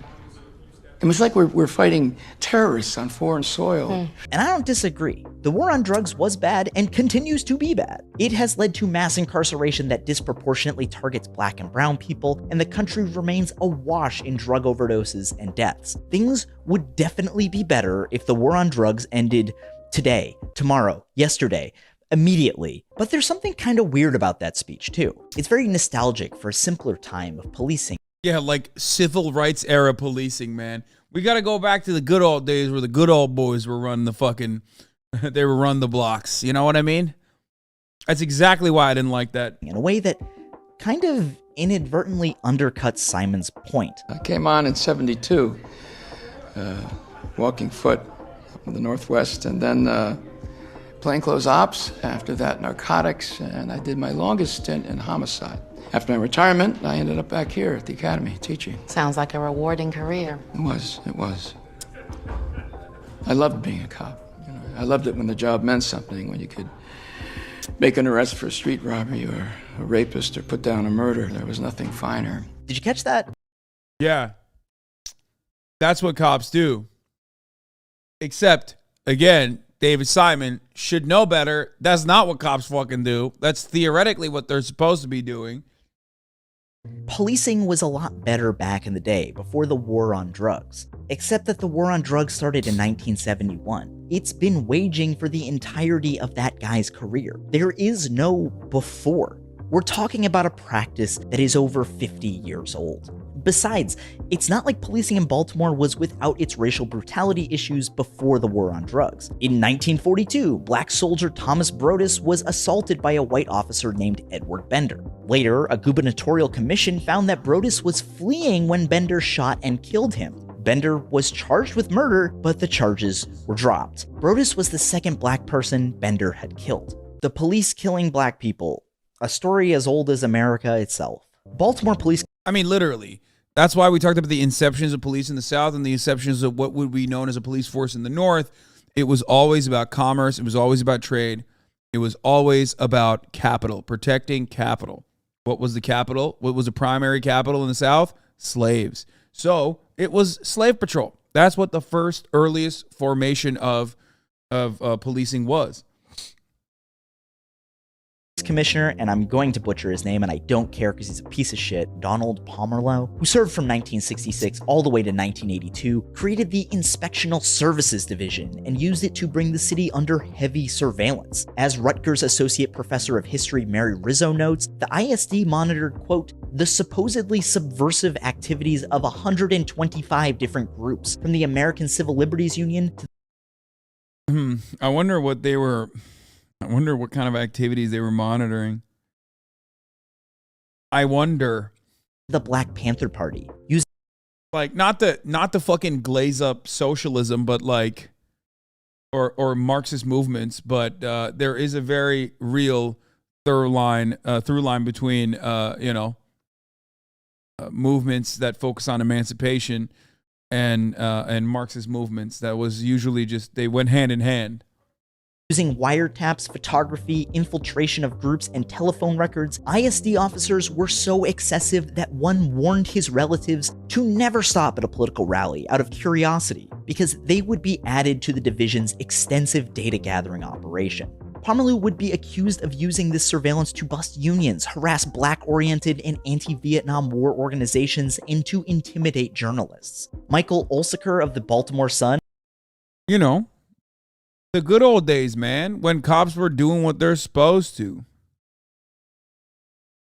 It was like we're fighting terrorists on foreign soil. And I don't disagree. The war on drugs was bad and continues to be bad. It has led to mass incarceration that disproportionately targets black and brown people, and the country remains awash in drug overdoses and deaths. Things would definitely be better if the war on drugs ended today, tomorrow, yesterday, immediately. But there's something kind of weird about that speech too. It's very nostalgic for a simpler time of policing. Yeah, like civil rights era policing, man. We got to go back to the good old days where the good old boys were running the fucking, they were running the blocks. You know what I mean? That's exactly why I didn't like that. In a way that kind of inadvertently undercuts Simon's point. I came on in 72, walking foot up in the Northwest, and then plainclothes ops, after that narcotics, and I did my longest stint in homicide. After my retirement, I ended up back here at the academy teaching. Sounds like a rewarding career. It was. I loved being a cop. You know, I loved it when the job meant something, when you could make an arrest for a street robbery or a rapist or put down a murder. There was nothing finer. Did you catch that? Yeah. That's what cops do. Except, again, David Simon should know better. That's not what cops fucking do. That's theoretically what they're supposed to be doing. Policing was a lot better back in the day, before the war on drugs. Except that the war on drugs started in 1971. It's been waging for the entirety of that guy's career. There is no before. We're talking about a practice that is over 50 years old. Besides, it's not like policing in Baltimore was without its racial brutality issues before the war on drugs. In 1942, black soldier Thomas Brodus was assaulted by a white officer named Edward Bender. Later, a gubernatorial commission found that Brodus was fleeing when Bender shot and killed him. Bender was charged with murder, but the charges were dropped. Brodus was the second black person Bender had killed. The police killing black people, a story as old as America itself. Baltimore police... I mean, literally. That's why we talked about the inceptions of police in the South and the inceptions of what would be known as a police force in the North. It was always about commerce. It was always about trade. It was always about capital, protecting capital. What was the capital? What was the primary capital in the South? Slaves. So it was slave patrol. That's what the first earliest formation of policing was. Commissioner, and I'm going to butcher his name, and I don't care because he's a piece of shit, Donald Pomerleau, who served from 1966 all the way to 1982, created the Inspectional Services Division and used it to bring the city under heavy surveillance. As Rutgers Associate Professor of History Mary Rizzo notes, the ISD monitored, quote, the supposedly subversive activities of 125 different groups, from the American Civil Liberties Union to... I wonder what kind of activities they were monitoring. I wonder. The Black Panther Party. Like, not the fucking glaze up socialism, but like, or Marxist movements, but there is a very real through line between, movements that focus on emancipation and Marxist movements that was usually just, they went hand in hand. Using wiretaps, photography, infiltration of groups, and telephone records, ISD officers were so excessive that one warned his relatives to never stop at a political rally out of curiosity, because they would be added to the division's extensive data gathering operation. Pomerleau would be accused of using this surveillance to bust unions, harass black-oriented and anti-Vietnam War organizations, and to intimidate journalists. Michael Olseker of the Baltimore Sun, the good old days, man, when cops were doing what they're supposed to.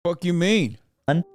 Fuck you mean?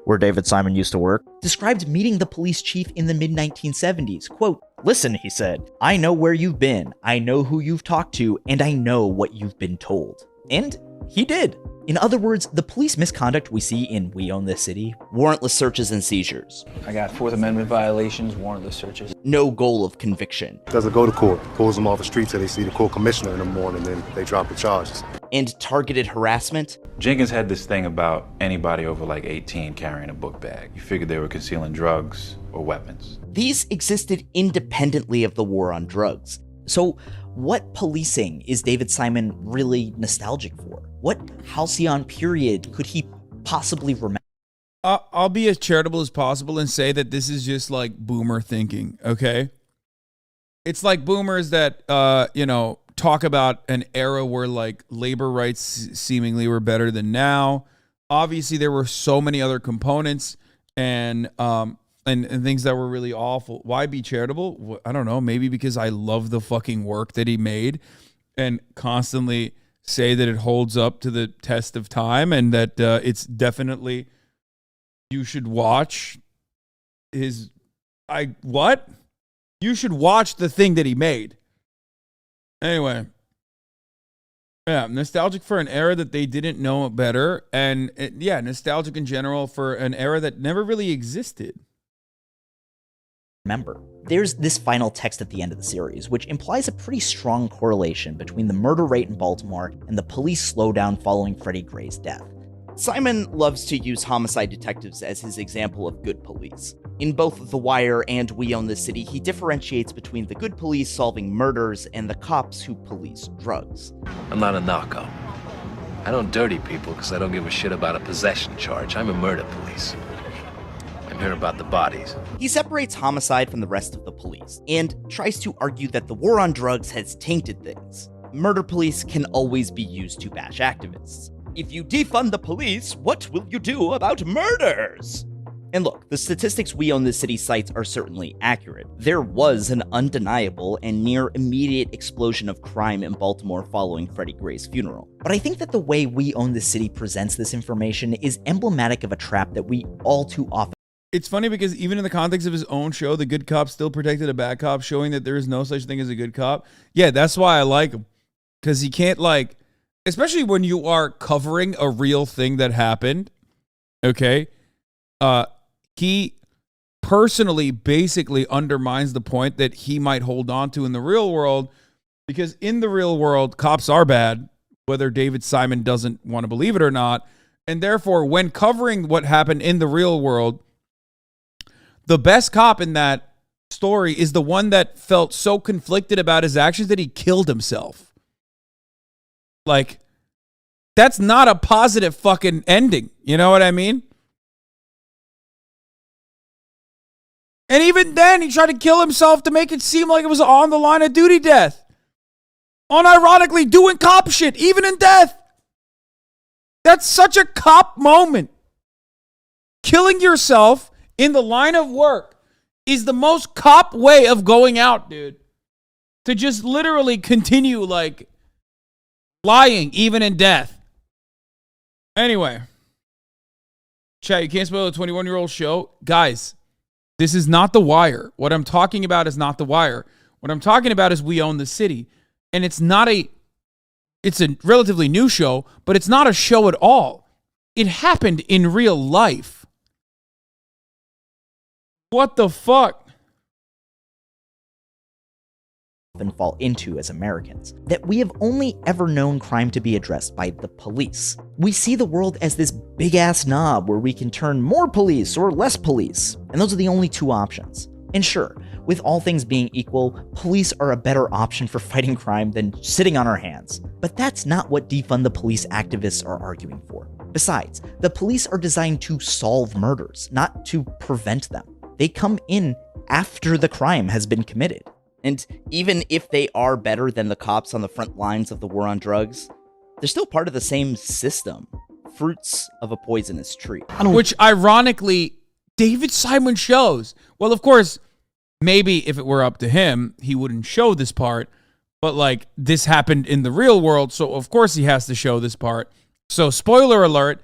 Where David Simon used to work, described meeting the police chief in the mid-1970s. Quote, listen, he said, I know where you've been, I know who you've talked to, and I know what you've been told. And he did. In other words, the police misconduct we see in We Own This City, warrantless searches and seizures. I got Fourth Amendment violations, warrantless searches. No goal of conviction. Doesn't go to court, pulls them off the street till they see the court commissioner in the morning, then they drop the charges. And targeted harassment. Jenkins had this thing about anybody over like 18 carrying a book bag. You figured they were concealing drugs or weapons. These existed independently of the war on drugs. So what policing is David Simon really nostalgic for? What halcyon period could he possibly remember? I'll be as charitable as possible and say that this is just like boomer thinking, okay? It's like boomers that, talk about an era where like labor rights seemingly were better than now. Obviously, there were so many other components and things that were really awful. Why be charitable? I don't know. Maybe because I love the fucking work that he made and constantly say that it holds up to the test of time and that it's definitely, you should watch his, you should watch the thing that he made. Anyway, yeah, nostalgic for an era that they didn't know better, and nostalgic in general for an era that never really existed. Remember, there's this final text at the end of the series, which implies a pretty strong correlation between the murder rate in Baltimore and the police slowdown following Freddie Gray's death. Simon loves to use homicide detectives as his example of good police. In both The Wire and We Own This City, he differentiates between the good police solving murders and the cops who police drugs. I'm not a narco. I don't dirty people because I don't give a shit about a possession charge. I'm a murder police. I'm here about the bodies. He separates homicide from the rest of the police and tries to argue that the war on drugs has tainted things. Murder police can always be used to bash activists. If you defund the police, what will you do about murders? And look, the statistics We Own This City cites are certainly accurate. There was an undeniable and near immediate explosion of crime in Baltimore following Freddie Gray's funeral. But I think that the way We Own This City presents this information is emblematic of a trap that we all too often. It's funny because even in the context of his own show, the good cop still protected a bad cop, showing that there is no such thing as a good cop. Yeah, that's why I like him. Because he can't, like, especially when you are covering a real thing that happened, okay? He personally basically undermines the point that he might hold on to in the real world, because in the real world, cops are bad, whether David Simon doesn't want to believe it or not. And therefore, when covering what happened in the real world, the best cop in that story is the one that felt so conflicted about his actions that he killed himself. Like, that's not a positive fucking ending. You know what I mean? And even then, he tried to kill himself to make it seem like it was on the line of duty death. Unironically, doing cop shit, even in death. That's such a cop moment. Killing yourself in the line of work is the most cop way of going out, dude. To just literally continue, like, lying, even in death. Anyway. Chat, you can't spoil a 21-year-old show. Guys, this is not The Wire. What I'm talking about is not The Wire. What I'm talking about is We Own the City. And it's a relatively new show, but it's not a show at all. It happened in real life. What the fuck? Often fall into as Americans, that we have only ever known crime to be addressed by the police. We see the world as this big-ass knob where we can turn more police or less police, and those are the only two options. And sure, with all things being equal, police are a better option for fighting crime than sitting on our hands. But that's not what defund the police activists are arguing for. Besides, the police are designed to solve murders, not to prevent them. They come in after the crime has been committed. And even if they are better than the cops on the front lines of the war on drugs, they're still part of the same system. Fruits of a poisonous tree. Which, ironically, David Simon shows. Well, of course, maybe if it were up to him, he wouldn't show this part. But, like, this happened in the real world, so of course he has to show this part. So, spoiler alert,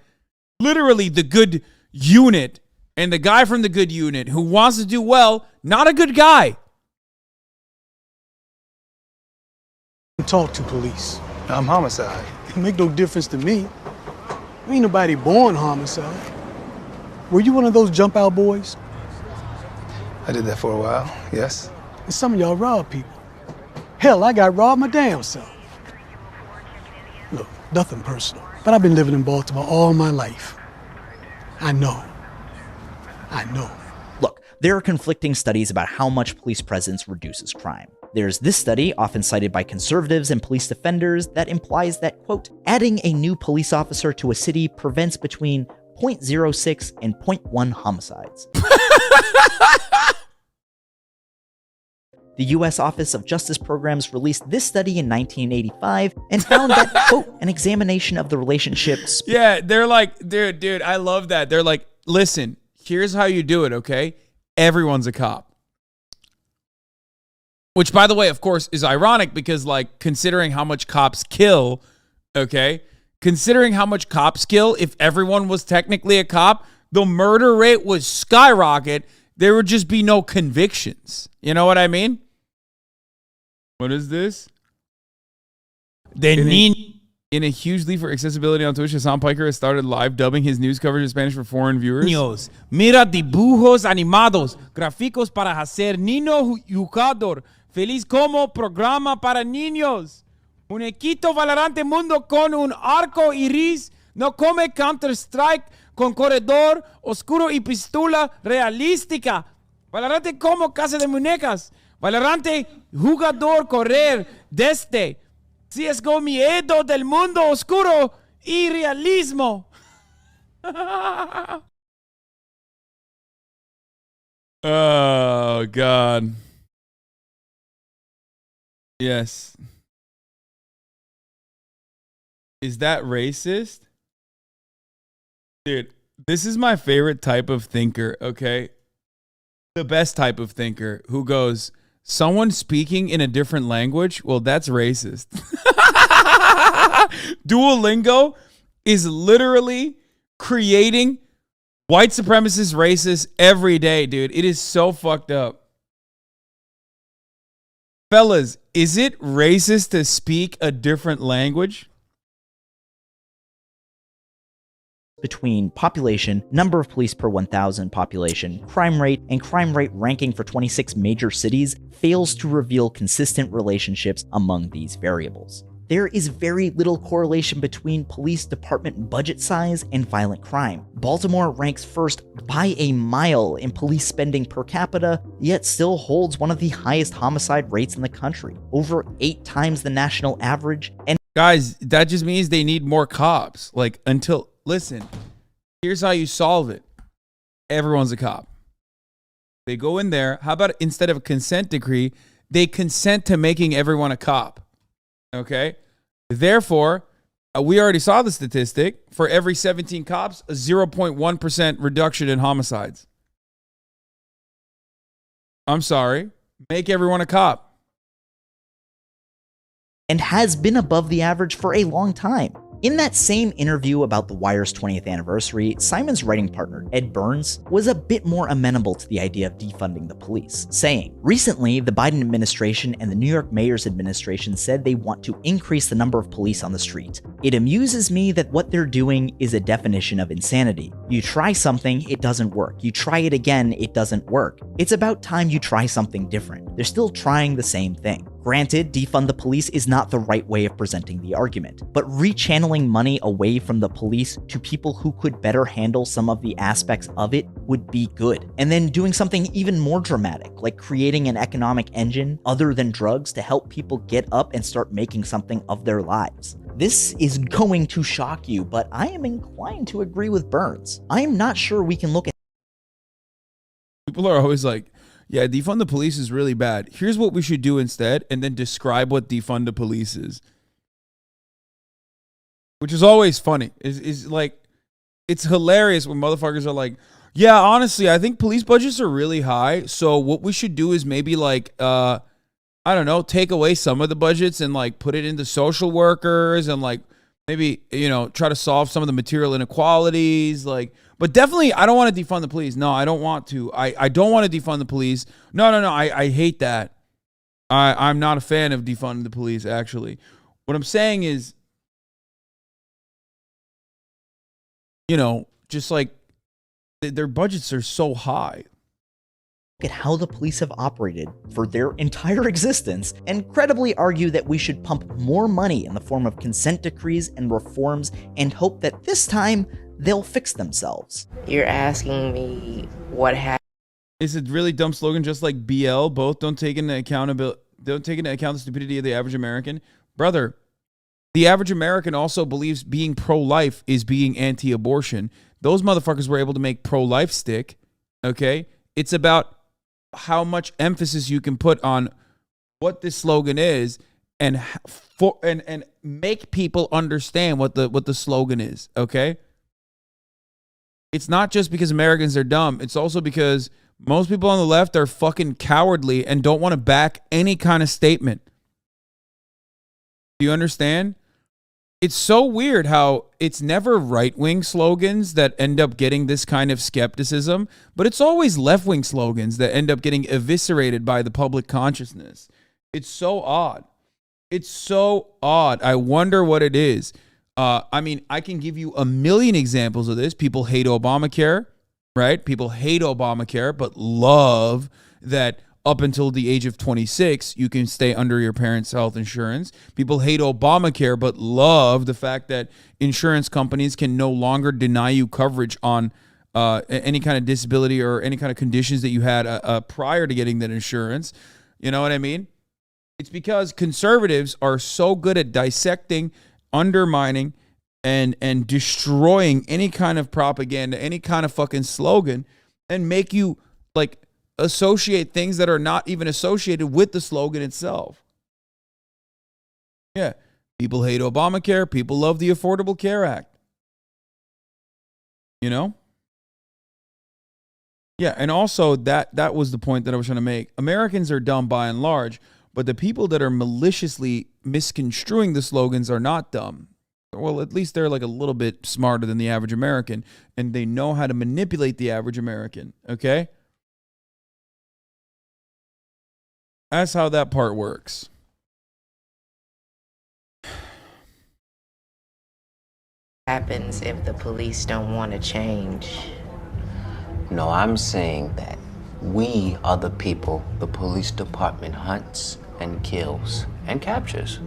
literally the good unit and the guy from the good unit who wants to do well, not a good guy. Talk to police. I'm homicide. It make no difference to me. Ain't nobody born homicide. Were you one of those jump out boys? I did that for a while, yes. And some of y'all rob people. Hell, I got robbed my damn self. Look, nothing personal, but I've been living in Baltimore all my life. I know. Look, there are conflicting studies about how much police presence reduces crime. There's this study, often cited by conservatives and police defenders, that implies that, quote, adding a new police officer to a city prevents between 0.06 and 0.1 homicides. The U.S. Office of Justice Programs released this study in 1985 and found that, quote, an examination of the relationships. Yeah, they're like, dude, I love that. They're like, listen, here's how you do it, okay? Everyone's a cop. Which, by the way, of course, is ironic because, like, considering how much cops kill, okay? Considering how much cops kill, if everyone was technically a cop, the murder rate would skyrocket. There would just be no convictions. You know what I mean? What is this? In a huge leap for accessibility on Twitch, Hasan Piker has started live dubbing his news coverage in Spanish for foreign viewers. Niños, mira dibujos animados, gráficos para hacer niño jugador. Feliz como programa para niños. Muñequito valorante mundo con un arco iris. No come Counter-Strike con corredor oscuro y pistola realística. Valorante como casa de muñecas. Valorante jugador correr desde CSGO miedo del mundo oscuro y realismo. Oh, God. Yes. Is that racist? Dude, This is my favorite type of thinker, okay? The best type of thinker who goes, someone speaking in a different language? Well, that's racist. Duolingo is literally creating white supremacist racists every day, dude. It is so fucked up. Fellas, is it racist to speak a different language? Between population, number of police per 1,000 population, crime rate, and crime rate ranking for 26 major cities fails to reveal consistent relationships among these variables. There is very little correlation between police department budget size and violent crime. Baltimore ranks first by a mile in police spending per capita, yet still holds one of the highest homicide rates in the country, over 8 times the national average. And guys, that just means they need more cops. Like, listen, here's how you solve it. Everyone's a cop. They go in there. How about instead of a consent decree, they consent to making everyone a cop? Okay? Therefore, we already saw the statistic. For every 17 cops, a 0.1% reduction in homicides. I'm sorry. Make everyone a cop. And has been above the average for a long time. In that same interview about The Wire's 20th anniversary, Simon's writing partner, Ed Burns, was a bit more amenable to the idea of defunding the police, saying, recently, the Biden administration and the New York mayor's administration said they want to increase the number of police on the street. It amuses me that what they're doing is a definition of insanity. You try something, it doesn't work. You try it again, it doesn't work. It's about time you try something different. They're still trying the same thing. Granted, defund the police is not the right way of presenting the argument, but rechanneling money away from the police to people who could better handle some of the aspects of it would be good. And then doing something even more dramatic, like creating an economic engine other than drugs to help people get up and start making something of their lives. This is going to shock you, but I am inclined to agree with Burns. I am not sure we can look at... People are always like, yeah, defund the police is really bad. Here's what we should do instead, and then describe what defund the police is. Which is always funny. Is like, it's hilarious when motherfuckers are like, yeah, honestly, I think police budgets are really high. So what we should do is maybe like, I don't know, take away some of the budgets and like put it into social workers and like maybe, try to solve some of the material inequalities. Like, but definitely, I don't want to defund the police. No, I don't want to. I don't want to defund the police. No. I hate that. I'm not a fan of defunding the police, actually. What I'm saying is, just like their budgets are so high. Look at how the police have operated for their entire existence and credibly argue that we should pump more money in the form of consent decrees and reforms and hope that this time they'll fix themselves. You're asking me what happened. Is it really dumb slogan just like BL? Both don't take into account the stupidity of the average American. Brother, the average American also believes being pro-life is being anti-abortion. Those motherfuckers were able to make pro-life stick. Okay? It's about how much emphasis you can put on what this slogan is and make people understand what the slogan is. Okay? It's not just because Americans are dumb. It's also because most people on the left are fucking cowardly and don't want to back any kind of statement. Do you understand? It's so weird how it's never right-wing slogans that end up getting this kind of skepticism, but it's always left-wing slogans that end up getting eviscerated by the public consciousness. It's so odd. It's so odd. I wonder what it is. I can give you a million examples of this. People hate Obamacare, right? People hate Obamacare, but love that up until the age of 26, you can stay under your parents' health insurance. People hate Obamacare, but love the fact that insurance companies can no longer deny you coverage on any kind of disability or any kind of conditions that you had prior to getting that insurance. You know what I mean? It's because conservatives are so good at dissecting, undermining, and destroying any kind of propaganda, any kind of fucking slogan, and make you like associate things that are not even associated with the slogan itself. Yeah. People hate Obamacare. People love the Affordable Care Act. Yeah, and also that was the point that I was trying to make. Americans are dumb by and large, but the people that are maliciously misconstruing the slogans are not dumb. Well, at least they're like a little bit smarter than the average American, and they know how to manipulate the average American, okay? That's how that part works. Happens if the police don't want to change. No, I'm saying that we are the people the police department hunts and kills and captures.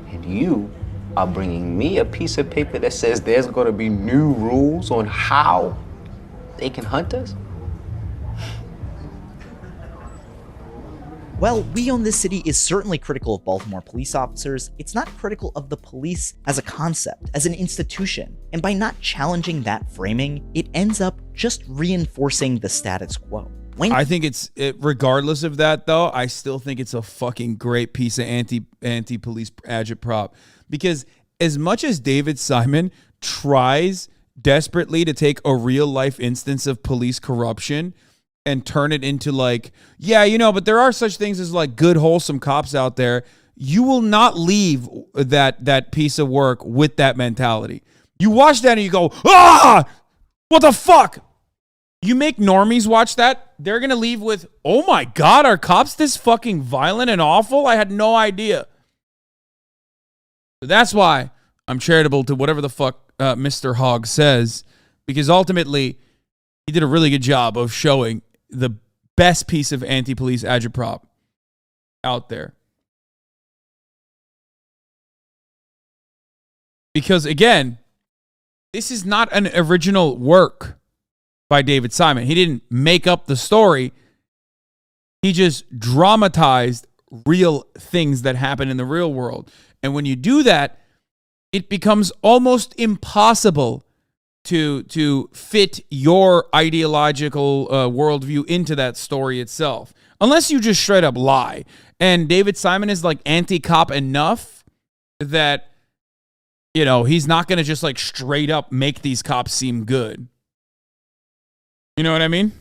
And you are bringing me a piece of paper that says there's going to be new rules on how they can hunt us? While We Own This City is certainly critical of Baltimore police officers, it's not critical of the police as a concept, as an institution. And by not challenging that framing, it ends up just reinforcing the status quo. I think regardless of that, though, I still think it's a fucking great piece of anti-police agitprop. Because as much as David Simon tries desperately to take a real life instance of police corruption and turn it into like, yeah, you know, but there are such things as like good, wholesome cops out there. You will not leave that piece of work with that mentality. You watch that and you go, ah, what the fuck? You make normies watch that, they're going to leave with, oh my God, are cops this fucking violent and awful? I had no idea. So that's why I'm charitable to whatever the fuck Mr. Hogg says, because ultimately he did a really good job of showing the best piece of anti-police agitprop out there. Because again, this is not an original work by David Simon. He didn't make up the story. He just dramatized real things that happen in the real world. And when you do that, it becomes almost impossible to fit your ideological worldview into that story itself, unless you just straight up lie. And David Simon is like anti-cop enough that, you know, he's not going to just like straight up make these cops seem good. You know what I mean?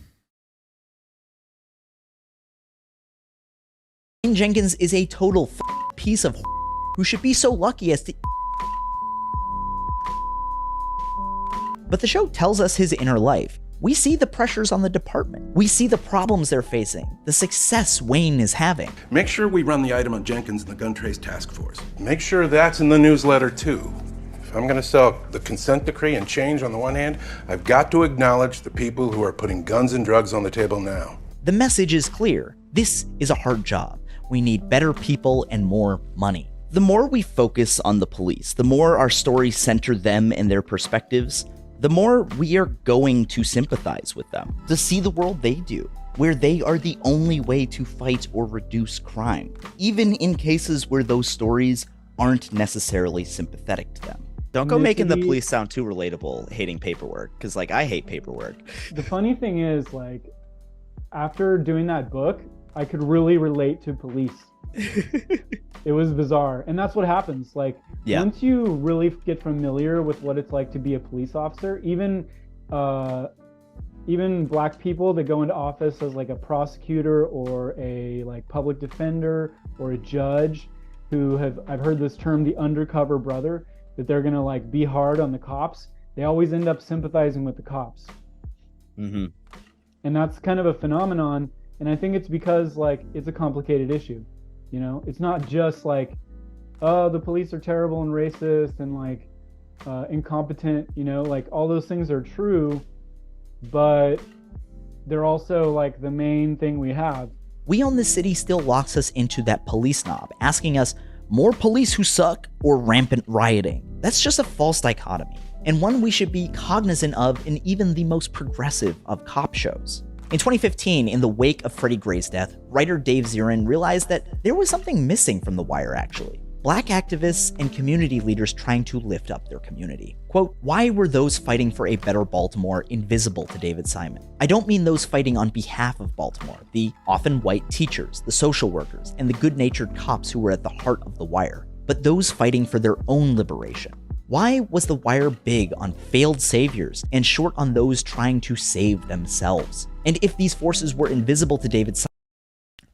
Jenkins is a total piece of who should be so lucky as to... But the show tells us his inner life. We see the pressures on the department. We see the problems they're facing, the success Wayne is having. Make sure we run the item on Jenkins and the gun trace task force. Make sure that's in the newsletter too. If I'm gonna sell the consent decree and change on the one hand, I've got to acknowledge the people who are putting guns and drugs on the table now. The message is clear. This is a hard job. We need better people and more money. The more we focus on the police, the more our stories center them and their perspectives, the more we are going to sympathize with them, to see the world they do, where they are the only way to fight or reduce crime, even in cases where those stories aren't necessarily sympathetic to them. Don't go making the police sound too relatable, hating paperwork, because, like, I hate paperwork. The funny thing is, like, after doing that book, I could really relate to police. It was bizarre. And that's what happens. Like, once you really get familiar with what it's like to be a police officer, even black people that go into office as like a prosecutor or a like public defender or a judge I've heard this term, the undercover brother, that they're going to like be hard on the cops. They always end up sympathizing with the cops. Mm-hmm. And that's kind of a phenomenon. And I think it's because like it's a complicated issue. You know, it's not just like, oh, the police are terrible and racist and like incompetent, you know, like all those things are true, but they're also like the main thing we have. We Own This City still locks us into that police knob, asking us more police who suck or rampant rioting. That's just a false dichotomy, and one we should be cognizant of in even the most progressive of cop shows. In 2015, in the wake of Freddie Gray's death, writer Dave Zirin realized that there was something missing from The Wire, actually. Black activists and community leaders trying to lift up their community. Quote, why were those fighting for a better Baltimore invisible to David Simon? I don't mean those fighting on behalf of Baltimore, the often white teachers, the social workers, and the good-natured cops who were at the heart of The Wire, but those fighting for their own liberation. Why was The Wire big on failed saviors and short on those trying to save themselves? And if these forces were invisible to David Simon,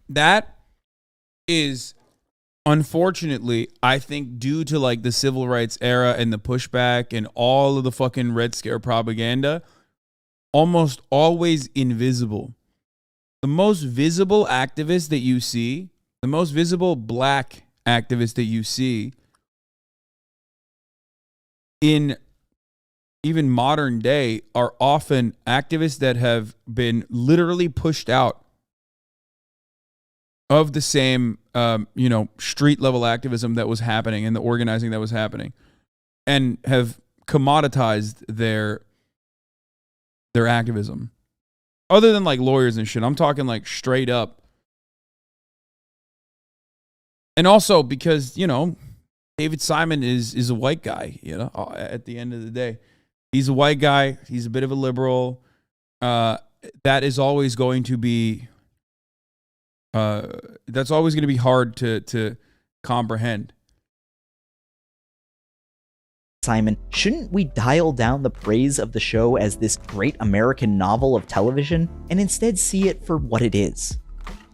that is, unfortunately, I think due to like the civil rights era and the pushback and all of the fucking Red Scare propaganda, almost always invisible. The most visible activist that you see, the most visible black activist that you see in even modern day are often activists that have been literally pushed out of the same, street level activism that was happening and the organizing that was happening, and have commoditized their activism. Other than like lawyers and shit, I'm talking like straight up. And also because, David Simon is a white guy, at the end of the day. He's a white guy. He's a bit of a liberal. That is always going to be, that's always going to be hard to comprehend. Simon, shouldn't we dial down the praise of the show as this great American novel of television and instead see it for what it is?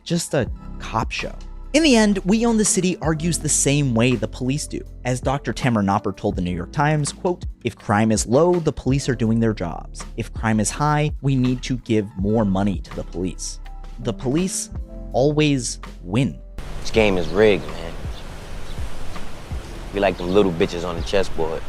Just a cop show. In the end, We Own the City argues the same way the police do. As Dr. Tamara Nopper told the New York Times, quote, "If crime is low, the police are doing their jobs. If crime is high, we need to give more money to the police. The police always win." This game is rigged, man. We like them little bitches on the chessboard.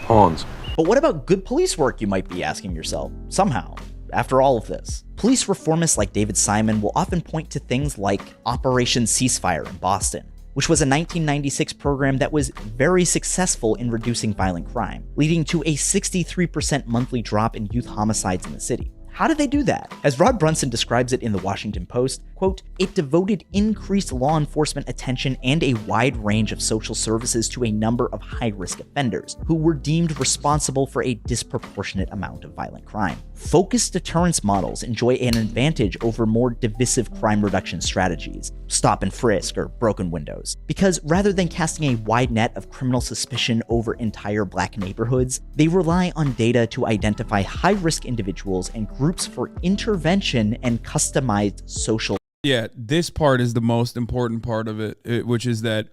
Pawns. But what about good police work, you might be asking yourself? Somehow, after all of this. Police reformists like David Simon will often point to things like Operation Ceasefire in Boston, which was a 1996 program that was very successful in reducing violent crime, leading to a 63% monthly drop in youth homicides in the city. How did they do that? As Rod Brunson describes it in the Washington Post, quote, "It devoted increased law enforcement attention and a wide range of social services to a number of high-risk offenders who were deemed responsible for a disproportionate amount of violent crime. Focused deterrence models enjoy an advantage over more divisive crime reduction strategies, stop and frisk or broken windows, because rather than casting a wide net of criminal suspicion over entire black neighborhoods, they rely on data to identify high-risk individuals and groups for intervention and customized social." Yeah, this part is the most important part of it, which is that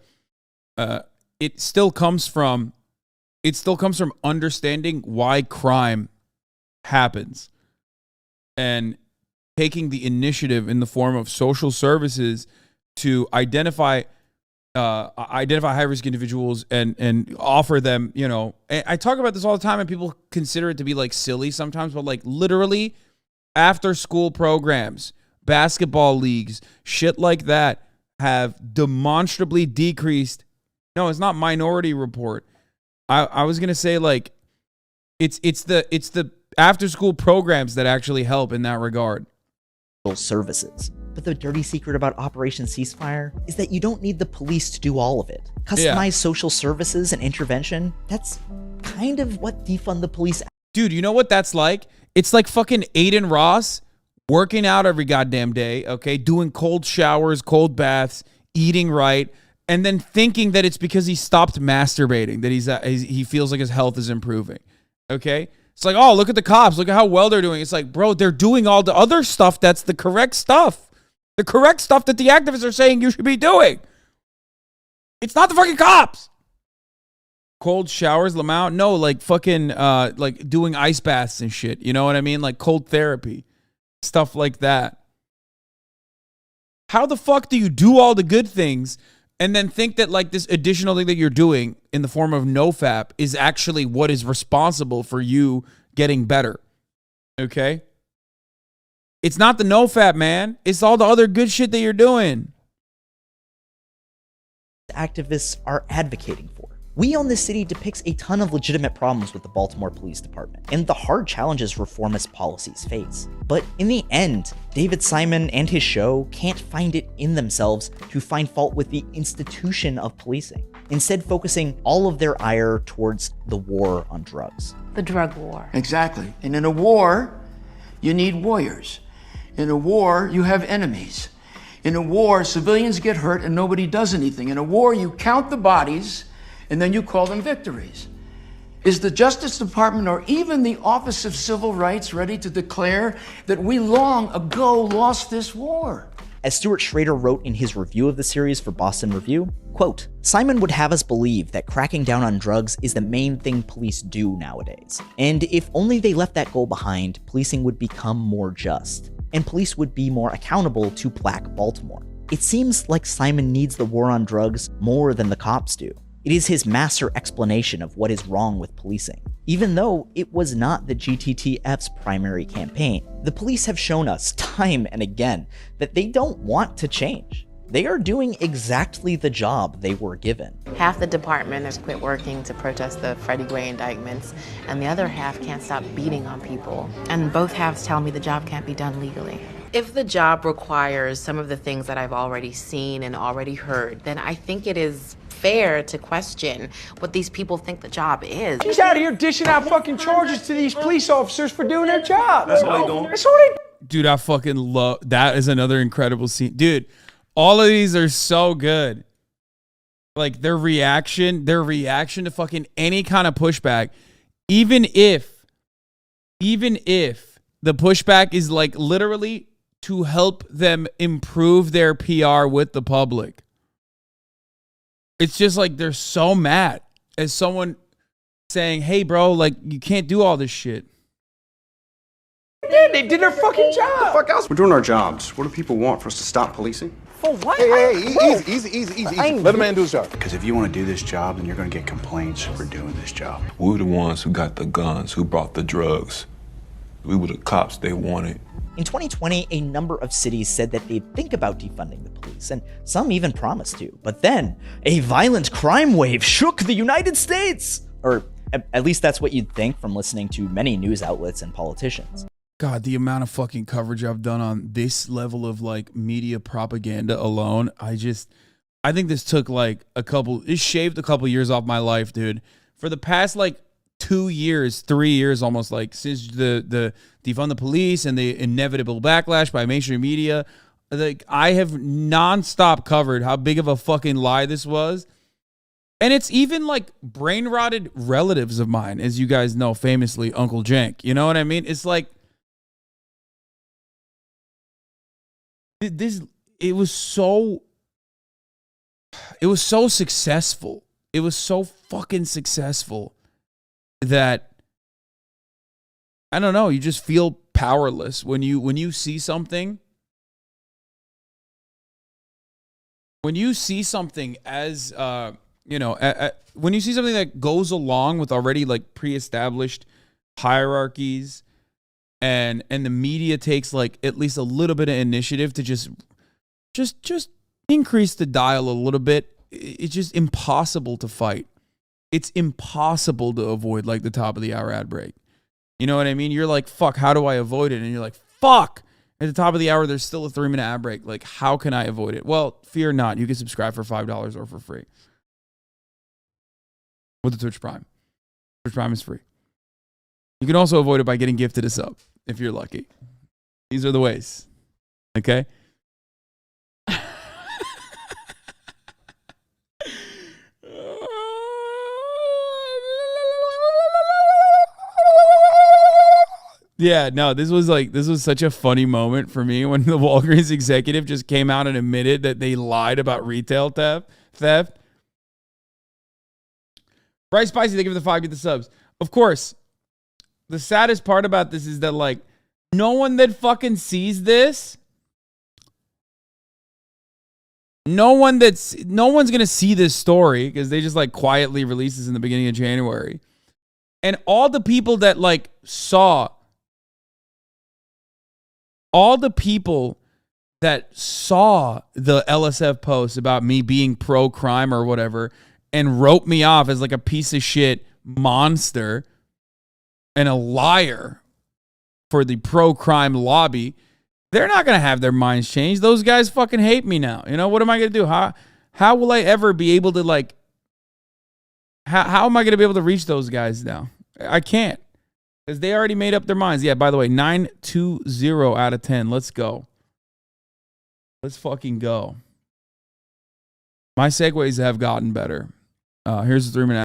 it still comes from understanding why crime happens and taking the initiative in the form of social services to identify high-risk individuals and offer them, I talk about this all the time and people consider it to be like silly sometimes, but like literally after school programs, basketball leagues, shit like that have demonstrably decreased. No, it's not Minority Report. I was gonna say like it's the after school programs that actually help in that regard. Services. But the dirty secret about Operation Ceasefire is that you don't need the police to do all of it. Customized social services and intervention, that's kind of what defund the police. Dude, you know what that's like? It's like fucking Aiden Ross working out every goddamn day, okay? Doing cold showers, cold baths, eating right, and then thinking that it's because he stopped masturbating, that he feels like his health is improving, okay? It's like, oh, look at the cops. Look at how well they're doing. It's like, bro, they're doing all the other stuff that's the correct stuff. The correct stuff that the activists are saying you should be doing. It's not the fucking cops. Cold showers, Lamont? No, like fucking, like doing ice baths and shit. You know what I mean? Like cold therapy. Stuff like that. How the fuck do you do all the good things and then think that like this additional thing that you're doing in the form of NoFap is actually what is responsible for you getting better? Okay? It's not the NoFap, man. It's all the other good shit that you're doing. Activists are advocating for. We Own the City depicts a ton of legitimate problems with the Baltimore Police Department and the hard challenges reformist policies face. But in the end, David Simon and his show can't find it in themselves to find fault with the institution of policing, instead focusing all of their ire towards the war on drugs. The drug war. Exactly. And in a war, you need warriors. In a war, you have enemies. In a war, civilians get hurt and nobody does anything. In a war, you count the bodies and then you call them victories. Is the Justice Department or even the Office of Civil Rights ready to declare that we long ago lost this war? As Stuart Schrader wrote in his review of the series for Boston Review, quote, Simon would have us believe that cracking down on drugs is the main thing police do nowadays. And if only they left that goal behind, policing would become more just, and police would be more accountable to Black Baltimore. It seems like Simon needs the war on drugs more than the cops do. It is his master explanation of what is wrong with policing. Even though it was not the GTTF's primary campaign, the police have shown us time and again that they don't want to change. They are doing exactly the job they were given. Half the department has quit working to protest the Freddie Gray indictments, and the other half can't stop beating on people. And both halves tell me the job can't be done legally. If the job requires some of the things that I've already seen and already heard, then I think it is fair to question what these people think the job is. She's out of here dishing out fucking charges to these police officers for doing their job. That's all they doing. That's all they Dude, I fucking love that. Is another incredible scene. Dude, all of these are so good. Like their reaction to fucking any kind of pushback, even if the pushback is like literally to help them improve their PR with the public. It's just like they're so mad as someone saying, hey, bro, like you can't do all this shit. Yeah, they did their fucking job. The fuck else? We're doing our jobs. What do people want? For us to stop policing? For what? Hey, easy. Let a man do his job. Because if you want to do this job, then you're going to get complaints for doing this job. We were the ones who got the guns, who brought the drugs. We were the cops they wanted. In 2020, a number of cities said that they'd think about defunding the police, and some even promised to. But then, a violent crime wave shook the United States! Or at least that's what you'd think from listening to many news outlets and politicians. God, the amount of fucking coverage I've done on this level of like media propaganda alone, I think this took like it shaved a couple years off my life, dude. For the past like 2 years, 3 years almost, like since the defund the police and the inevitable backlash by mainstream media, like I have nonstop covered how big of a fucking lie this was. And it's even like brain rotted relatives of mine, as you guys know, famously Uncle Jank. You know what I mean? It's like it was so successful. It was so fucking successful that I don't know, you just feel powerless when you see something. When you see something as when you see something that goes along with already like pre-established hierarchies, and the media takes like at least a little bit of initiative to just increase the dial a little bit, it's just impossible to fight. It's impossible to avoid like the top of the hour ad break. You know what I mean? You're like, fuck, how do I avoid it? And you're like, fuck, at the top of the hour, there's still a 3-minute ad break. Like, how can I avoid it? Well, fear not. You can subscribe for $5 or for free. With the Twitch Prime. Twitch Prime is free. You can also avoid it by getting gifted a sub, if you're lucky. These are the ways. Okay? Yeah, no, this was such a funny moment for me when the Walgreens executive just came out and admitted that they lied about retail theft. Bryce Spicy, they give the 5, get the subs. Of course, the saddest part about this is that like no one that fucking sees this, no one's gonna see this story because they just like quietly released this in the beginning of January. And all the people that like saw the LSF post about me being pro-crime or whatever and wrote me off as like a piece of shit monster and a liar for the pro-crime lobby, they're not going to have their minds changed. Those guys fucking hate me now. You know, what am I going to do? How will I ever be able to like, how am I going to be able to reach those guys now? I can't. Because they already made up their minds. Yeah, by the way, 920 out of 10. Let's go. Let's fucking go. My segues have gotten better. Here's the 3-minute.